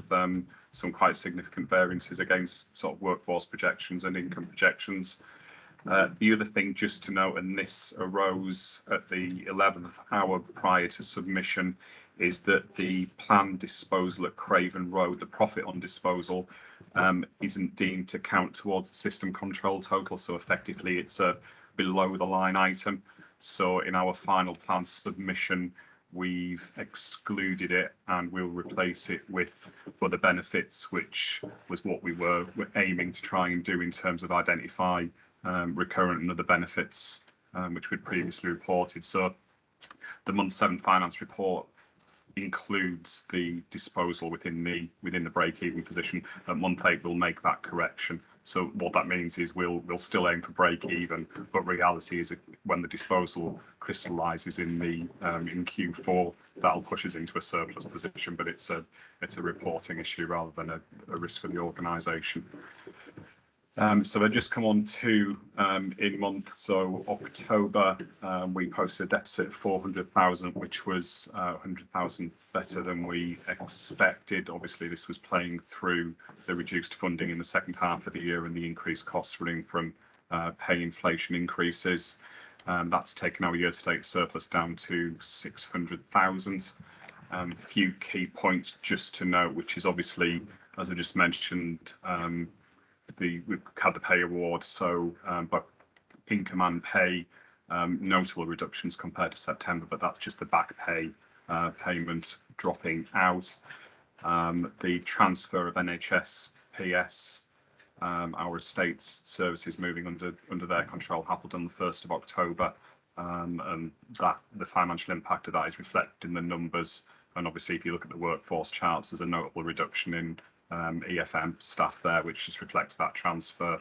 some quite significant variances against sort of workforce projections and income projections. The other thing just to note, and this arose at the 11th hour prior to submission, is that the planned disposal at Craven Road, the profit on disposal, isn't deemed to count towards the system control total. So effectively it's a below the line item. So in our final plan submission, we've excluded it and we'll replace it with other benefits, which was what we were aiming to try and do in terms of identify recurrent and other benefits, which we'd previously reported. So the month 7 finance report includes the disposal within the break-even position. At month 8 we'll make that correction. So what that means is we'll still aim for break-even, but reality is when the disposal crystallises in Q4, that'll push us into a surplus position. But it's a reporting issue rather than a risk for the organisation. So I just come on to in month, so October, we posted a deficit of 400,000, which was 100,000 better than we expected. Obviously, this was playing through the reduced funding in the second half of the year and the increased costs running from pay inflation increases. That's taken our year-to-date surplus down to 600,000. A few key points just to note, which is obviously, as I just mentioned, we've had the pay award, so but income and pay, notable reductions compared to September, but that's just the back pay payment dropping out. The transfer of NHS PS, our estates services moving under their control, happened on the 1st of October, and that the financial impact of that is reflected in the numbers. And obviously, if you look at the workforce charts, there's a notable reduction in EFM staff there, which just reflects that transfer.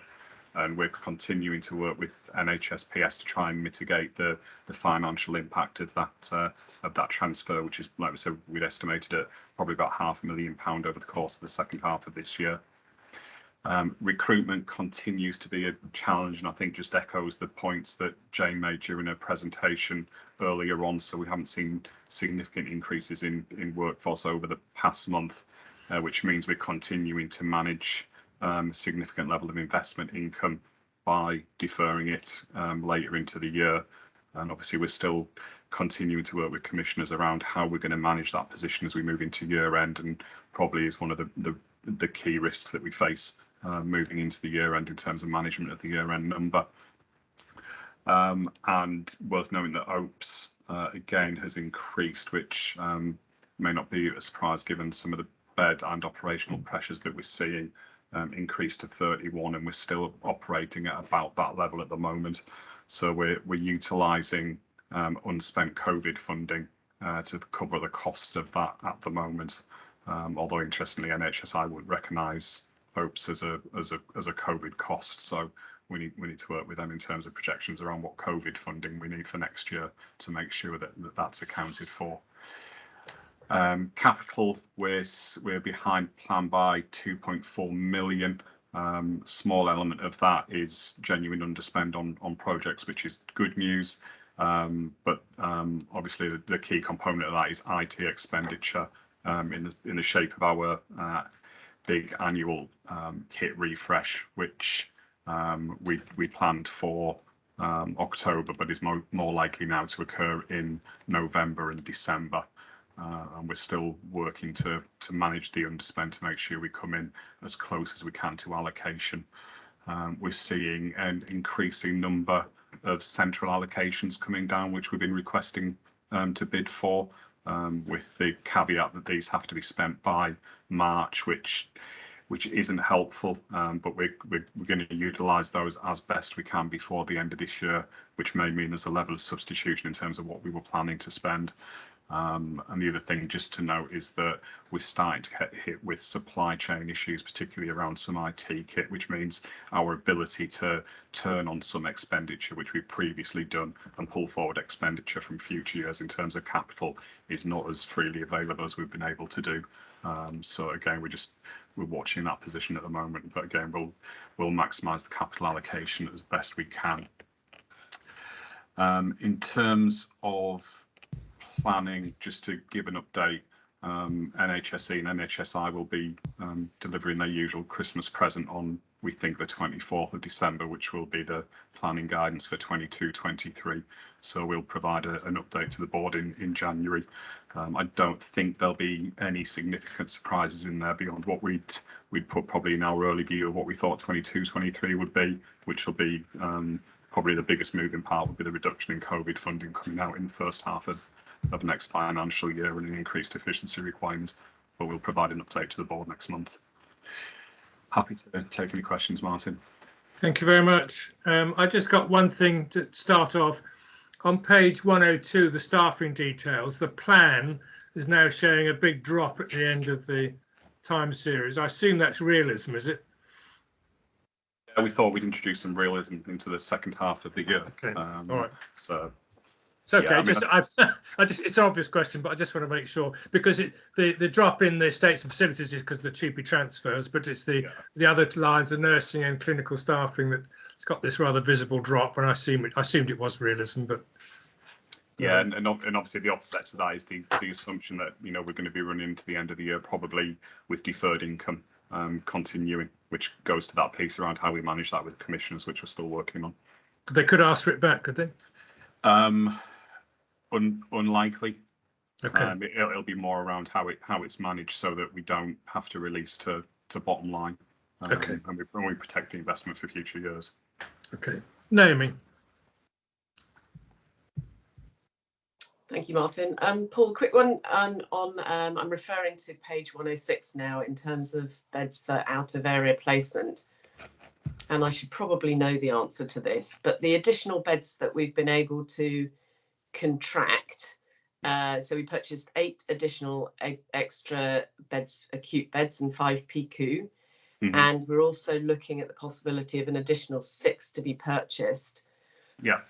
And we're continuing to work with NHS PS to try and mitigate the financial impact of that transfer, which is, like we said, we'd estimated at probably about £500,000 over the course of the second half of this year. Recruitment continues to be a challenge, and I think just echoes the points that Jane made during her presentation earlier on. So we haven't seen significant increases in workforce over the past month, which means we're continuing to manage a significant level of investment income by deferring it later into the year. And obviously we're still continuing to work with commissioners around how we're going to manage that position as we move into year end, and probably is one of the key risks that we face moving into the year end in terms of management of the year end number. And worth noting that OPES again has increased, which may not be a surprise given some of the bed and operational pressures that we're seeing, increased to 31, and we're still operating at about that level at the moment. So we're utilising unspent COVID funding to cover the cost of that at the moment. Although interestingly, NHSI would recognise OPES as a COVID cost, so we need to work with them in terms of projections around what COVID funding we need for next year to make sure that that's accounted for. Capital, we're behind plan by 2.4 million. Small element of that is genuine underspend on projects, which is good news. But obviously the key component of that is IT expenditure in the shape of our big annual kit refresh, which we planned for October, but is more likely now to occur in November and December. And we're still working to manage the underspend to make sure we come in as close as we can to allocation. We're seeing an increasing number of central allocations coming down, which we've been requesting to bid for, with the caveat that these have to be spent by March, which isn't helpful, but we're going to utilise those as best we can before the end of this year, which may mean there's a level of substitution in terms of what we were planning to spend. And the other thing just to note is that we're starting to get hit with supply chain issues, particularly around some IT kit, which means our ability to turn on some expenditure, which we've previously done, and pull forward expenditure from future years in terms of capital is not as freely available as we've been able to do. So again, we're watching that position at the moment, but again, we'll maximise the capital allocation as best we can. In terms of planning, just to give an update, NHSE and NHSI will be delivering their usual Christmas present on, we think, the 24th of December, which will be the planning guidance for 22-23. So we'll provide an update to the board in January. I don't think there'll be any significant surprises in there beyond what we'd put probably in our early view of what we thought 22-23 would be, which will be probably the biggest moving part would be the reduction in COVID funding coming out in the first half of next financial year and an increased efficiency requirement, but we'll provide an update to the board next month. Happy to take any questions, Martin. Thank you very much. I just got one thing to start off. On page 102, the staffing details, the plan is now showing a big drop at the end of the time series. I assume that's realism, is it? Yeah, we thought we'd introduce some realism into the second half of the year. Okay, all right. So it's okay. Yeah, It's an obvious question, but I just want to make sure, because the drop in the estates and facilities is because of the cheapy transfers, but it's the other lines, the nursing and clinical staffing, that it's got this rather visible drop. And I assumed it was realism, but yeah, and obviously the offset to that is the assumption that we're going to be running into the end of the year probably with deferred income continuing, which goes to that piece around how we manage that with commissioners, which we're still working on. They could ask for it back, could they? Unlikely. Okay. It'll be more around how it's managed so that we don't have to release to bottom line. Okay. And we protect the investment for future years. Okay. Naomi. Thank you, Martin. Paul, quick one on I'm referring to page 106 now in terms of beds for out of area placement. And I should probably know the answer to this, but the additional beds that we've been able to contract, so we purchased 8 additional extra beds, acute beds, and 5 PICU. And we're also looking at the possibility of an additional 6 to be purchased. Yeah.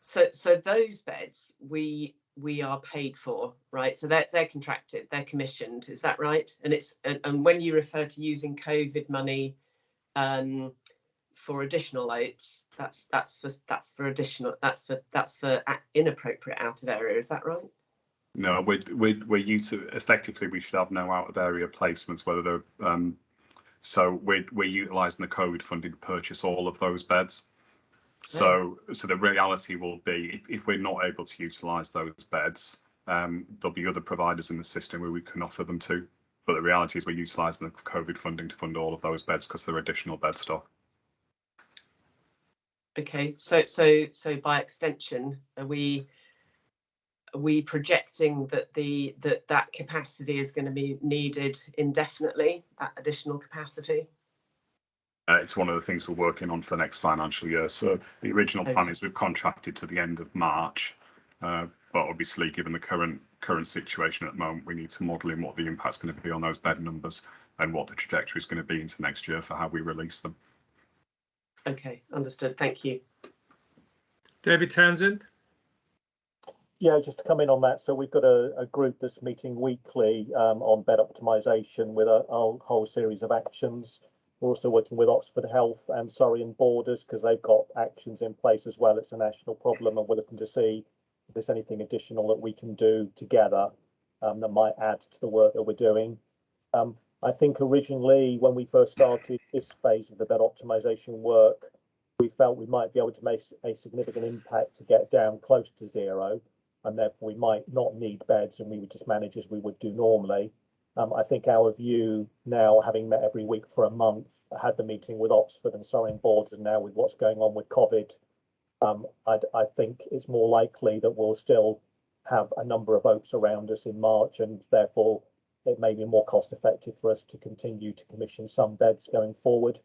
So those beds we are paid for, right? So they're contracted, they're commissioned, is that right? And when you refer to using COVID money for additional OAPs, that's for inappropriate out of area, is that right? No, we're used to, effectively we should have no out of area placements, whether they're so we're utilising the COVID funding to purchase all of those beds. So the reality will be, if we're not able to utilise those beds, there'll be other providers in the system where we can offer them to. But the reality is we're utilising the COVID funding to fund all of those beds because they're additional bed stock. Okay, so by extension, are we projecting that that capacity is going to be needed indefinitely, that additional capacity? It's one of the things we're working on for next financial year. So the original plan is we've contracted to the end of March, but obviously given the current situation at the moment, we need to model in what the impact's going to be on those bed numbers and what the trajectory is going to be into next year for how we release them. Okay, understood. Thank you. David Townsend. Yeah, just to come in on that. So we've got a group that's meeting weekly on bed optimisation with a whole series of actions. We're also working with Oxford Health and Surrey and Borders because they've got actions in place as well. It's a national problem, and we're looking to see if there's anything additional that we can do together that might add to the work that we're doing. I think originally when we first started this phase of the bed optimisation work, we felt we might be able to make a significant impact to get down close to 0, and therefore we might not need beds and we would just manage as we would do normally. I think our view now, having met every week for a month, had the meeting with Oxford and Surrey boards, and now with what's going on with COVID, I think it's more likely that we'll still have a number of votes around us in March, and therefore it may be more cost effective for us to continue to commission some beds going forward.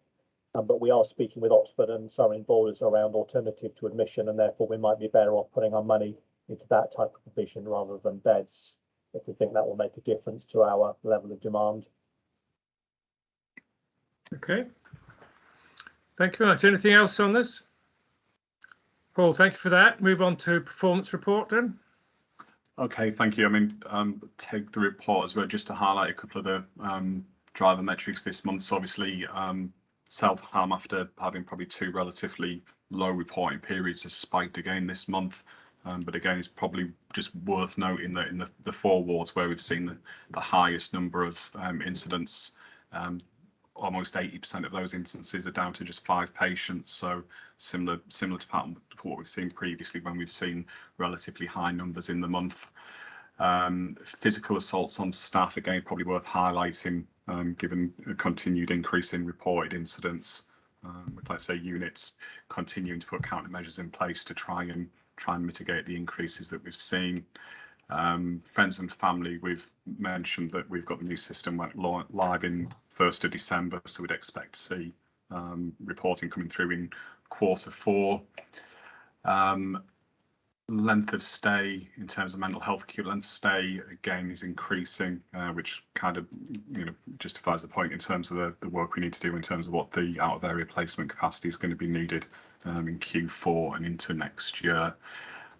But we are speaking with Oxford and Surrey boards around alternative to admission, and therefore we might be better off putting our money into that type of provision rather than beds, if we think that will make a difference to our level of demand. Okay. Thank you very much. Anything else on this? Paul, thank you for that. Move on to performance report then. Okay, thank you. I mean, take the report as well, just to highlight a couple of the driver metrics this month. So obviously, self-harm, after having probably 2 relatively low reporting periods, has spiked again this month. But again, it's probably just worth noting that in the 4 wards where we've seen the highest number of incidents, almost 80% of those instances are down to just 5 patients. So similar to pattern to what we've seen previously when we've seen relatively high numbers in the month. Physical assaults on staff, again, probably worth highlighting, given a continued increase in reported incidents, with, let's say, units continuing to put countermeasures in place to try and mitigate the increases that we've seen. Friends and family, we've mentioned that we've got the new system went live in 1st of December, so we'd expect to see reporting coming through in Q4. Length of stay, in terms of mental health acute length of stay, again is increasing, which kind of justifies the point in terms of the work we need to do in terms of what the out of area placement capacity is going to be needed in Q4 and into next year.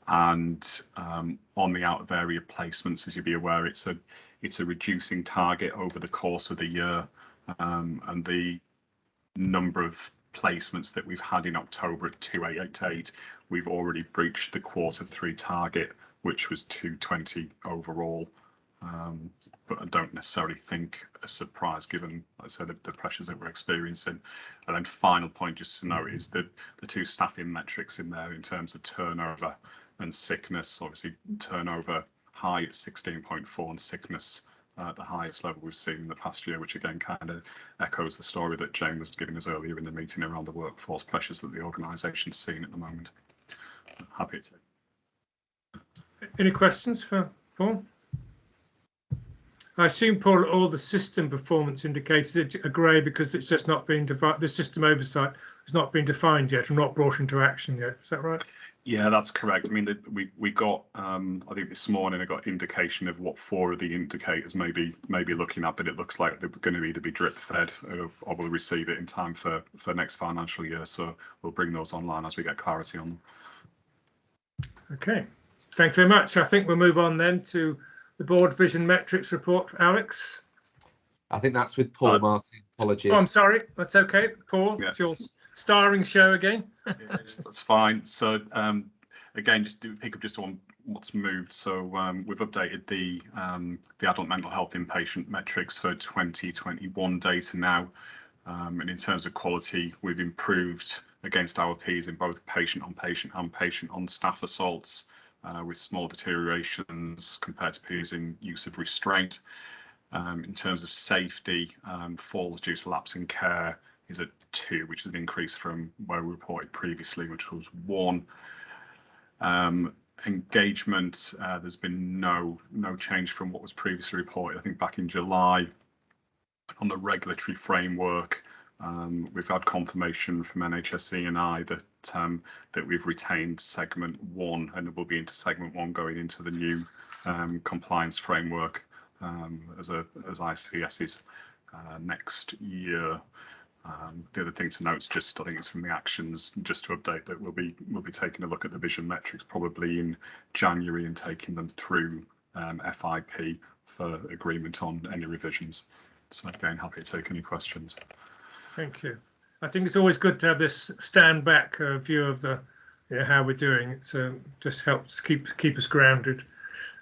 And on the out of area placements, as you'll be aware, it's a reducing target over the course of the year, and the number of placements that we've had in October at 288, we've already breached the Q3 target, which was 220 overall. But I don't necessarily think a surprise given, like I said, the pressures that we're experiencing. And then final point just to note is that the 2 staffing metrics in there in terms of turnover and sickness, obviously turnover high at 16.4 and sickness at the highest level we've seen in the past year, which again kind of echoes the story that Jane was giving us earlier in the meeting around the workforce pressures that the organisation's seeing at the moment. Happy to. Any questions for Paul? I assume, Paul, all the system performance indicators are grey because it's just not been defined. The system oversight has not been defined yet and not brought into action yet. Is that right? Yeah, that's correct. I mean, we got, I think this morning I got indication of what 4 of the indicators may be looking at, but it looks like they're going to either be drip fed or we'll receive it in time for next financial year. So we'll bring those online as we get clarity on them. Okay, thank you very much. I think we'll move on then to the board vision metrics report. Alex? I think that's with Paul Martin. Apologies. Oh, I'm sorry. That's okay. Paul, yeah. It's your starring show again. That's fine. So again, just to pick up just on what's moved. So we've updated the adult mental health inpatient metrics for 2021 data now. And in terms of quality, we've improved against our Ps in both patient on patient and patient on staff assaults, with small deteriorations compared to Ps in use of restraint. In terms of safety, falls due to lapse in care is at 2, which is an increase from where we reported previously, which was 1. Engagement, there's been no change from what was previously reported, I think back in July. On the regulatory framework, we've had confirmation from NHS E&I that we've retained segment 1 and it will be into segment 1 going into the new compliance framework as ICS's next year. The other thing to note is just, I think it's from the actions, just to update that we'll be taking a look at the vision metrics probably in January and taking them through FIP for agreement on any revisions. So again, happy to take any questions. Thank you. I think it's always good to have this stand back view of the how we're doing. It just helps keep us grounded,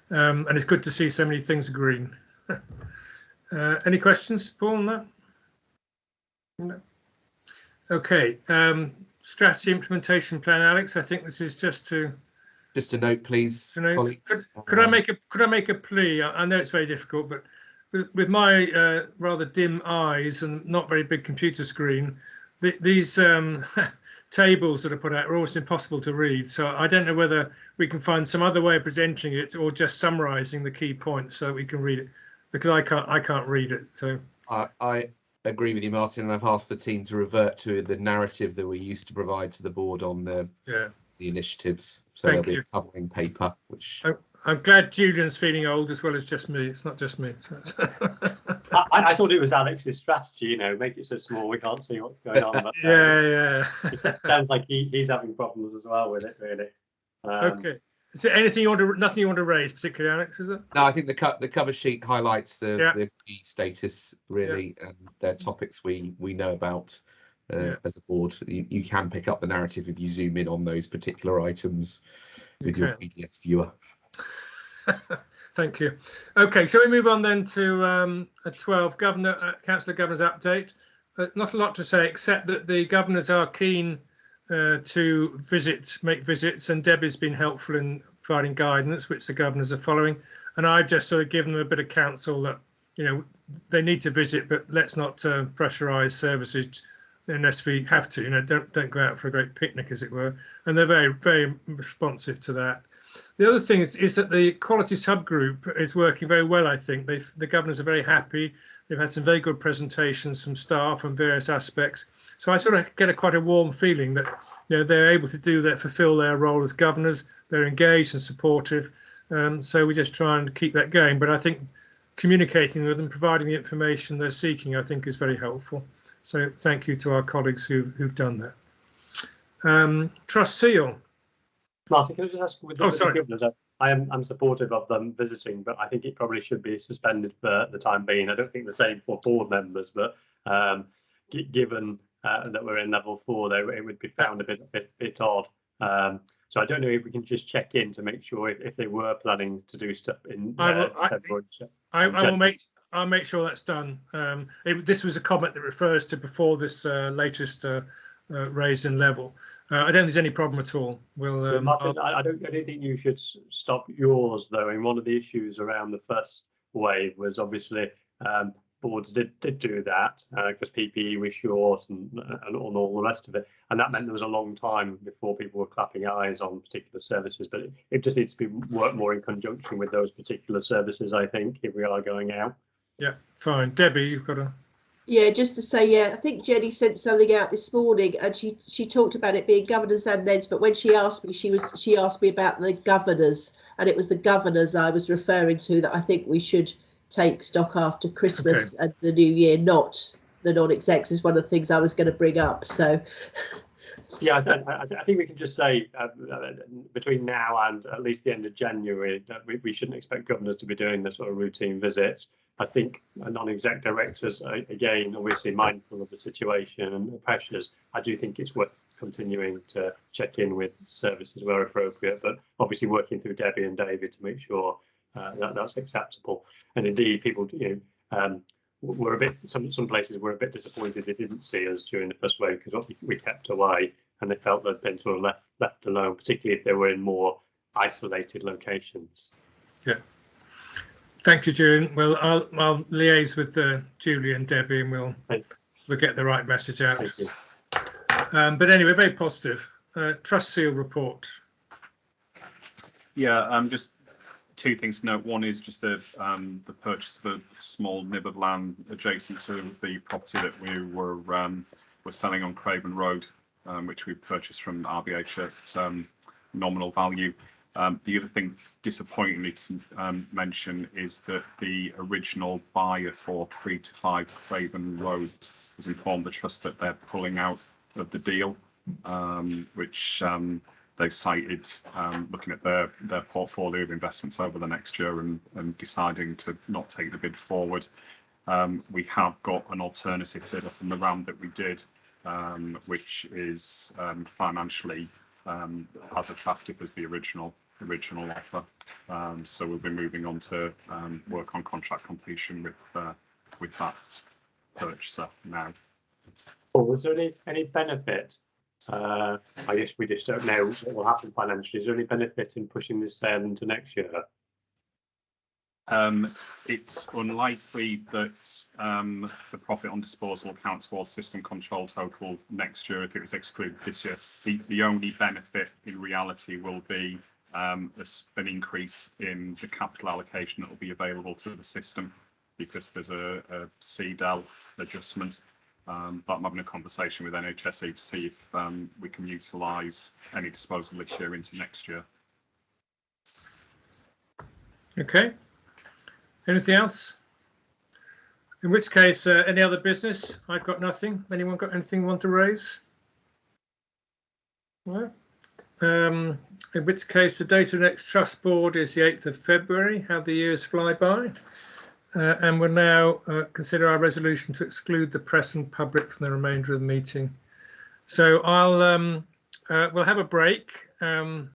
and it's good to see so many things green. Any questions, Paul, on that? No. Okay. strategy implementation plan, Alex. I think this is just a note, please, colleagues. Could I make a plea? I know it's very difficult, but with my rather dim eyes and not very big computer screen, these tables that are put out are almost impossible to read. So I don't know whether we can find some other way of presenting it or just summarising the key points so we can read it, because I can't read it. So I agree with you, Martin, and I've asked the team to revert to the narrative that we used to provide to the board on the initiatives. So there'll be a covering paper, which I'm glad Julian's feeling old as well as just me. It's not just me. So I thought it was Alex's strategy, you know, make it so small we can't see what's going on. But, it sounds like he's having problems as well with it, really. Okay. Is there nothing you want to raise, particularly, Alex? Is it? No, I think the cover sheet highlights the key status really, and their topics we know about as a board. You can pick up the narrative if you zoom in on those particular items with your PDF viewer. Thank you. Okay, shall we move on then to 12, Councillor Governor's update. Not a lot to say except that the governors are keen to make visits, and Debbie's been helpful in providing guidance, which the governors are following. And I've just sort of given them a bit of counsel that, you know, they need to visit, but let's not pressurise services unless we have to. You know, don't go out for a great picnic, as it were. And they're very, very responsive to that. The other thing is that the quality subgroup is working very well. I think the governors are very happy. They've had some very good presentations from staff on various aspects. So I sort of get quite a warm feeling that, you know, they're able to do that, fulfil their role as governors. They're engaged and supportive. So we just try and keep that going. But I think communicating with them, providing the information they're seeking, I think is very helpful. So thank you to our colleagues who've done that. Trust Seal. Martin, can I just ask, with the governors, I'm supportive of them visiting, but I think it probably should be suspended for the time being. I don't think the same for board members, but given that we're in level 4, though, it would be found a bit odd. So I don't know if we can just check in to make sure if they were planning to do stuff in February. I'll make sure that's done. This was a comment that refers to before this latest raise in level. I don't think there's any problem at all. Martin, I don't think you should stop yours, though. And one of the issues around the first wave was obviously boards did do that because PPE was short and all the rest of it, and that meant there was a long time before people were clapping eyes on particular services. But it just needs to be worked more in conjunction with those particular services, I think, if we are going out. Yeah, fine. Debbie, you've got a... Yeah, just to say, I think Jenny sent something out this morning, and she talked about it being governors and NEDs, but when she asked me, she asked me about the governors, and it was the governors I was referring to that I think we should take stock after Christmas and the New Year, not the non-execs, is one of the things I was going to bring up. So yeah, I think we can just say between now and at least the end of January that we shouldn't expect governors to be doing the sort of routine visits. I think non-exec directors, again, obviously mindful of the situation and the pressures, I do think it's worth continuing to check in with services where appropriate, but obviously working through Debbie and David to make sure that that's acceptable. And indeed, people, you know, we're a bit, some places were a bit disappointed they didn't see us during the first wave because we kept away, and they felt they'd been sort of left alone, particularly if they were in more isolated locations. Yeah. Thank you, Julian. Well, I'll liaise with Julie and Debbie, and we'll get the right message out. Thank you. But anyway, very positive. Trust Seal report. Yeah, just two things to note. One is just the purchase of a small nib of land adjacent to the property that we were selling on Craven Road, which we purchased from RBH at nominal value. The other thing, disappointingly to mention, is that the original buyer for 3 to 5 Craven Road has informed the trust that they're pulling out of the deal, which they've cited looking at their portfolio of investments over the next year and deciding to not take the bid forward. We have got an alternative bidder from the round that we did, which is financially as attractive as the original offer. So we'll be moving on to work on contract completion with that purchaser now. Was there any benefit I guess we just don't know what will happen financially. Is there any benefit in pushing this into next year? It's unlikely that the profit on disposal will count towards system control total next year if it was excluded this year. The only benefit in reality will be an increase in the capital allocation that will be available to the system because there's a CDEL adjustment. But I'm having a conversation with NHSE to see if we can utilise any disposal this year into next year. Okay. Anything else? In which case, any other business? I've got nothing. Anyone got anything want to raise? No. In which case, the Data Next Trust Board is the 8th of February. How the years fly by. And we'll now consider our resolution to exclude the press and public from the remainder of the meeting. So we'll have a break.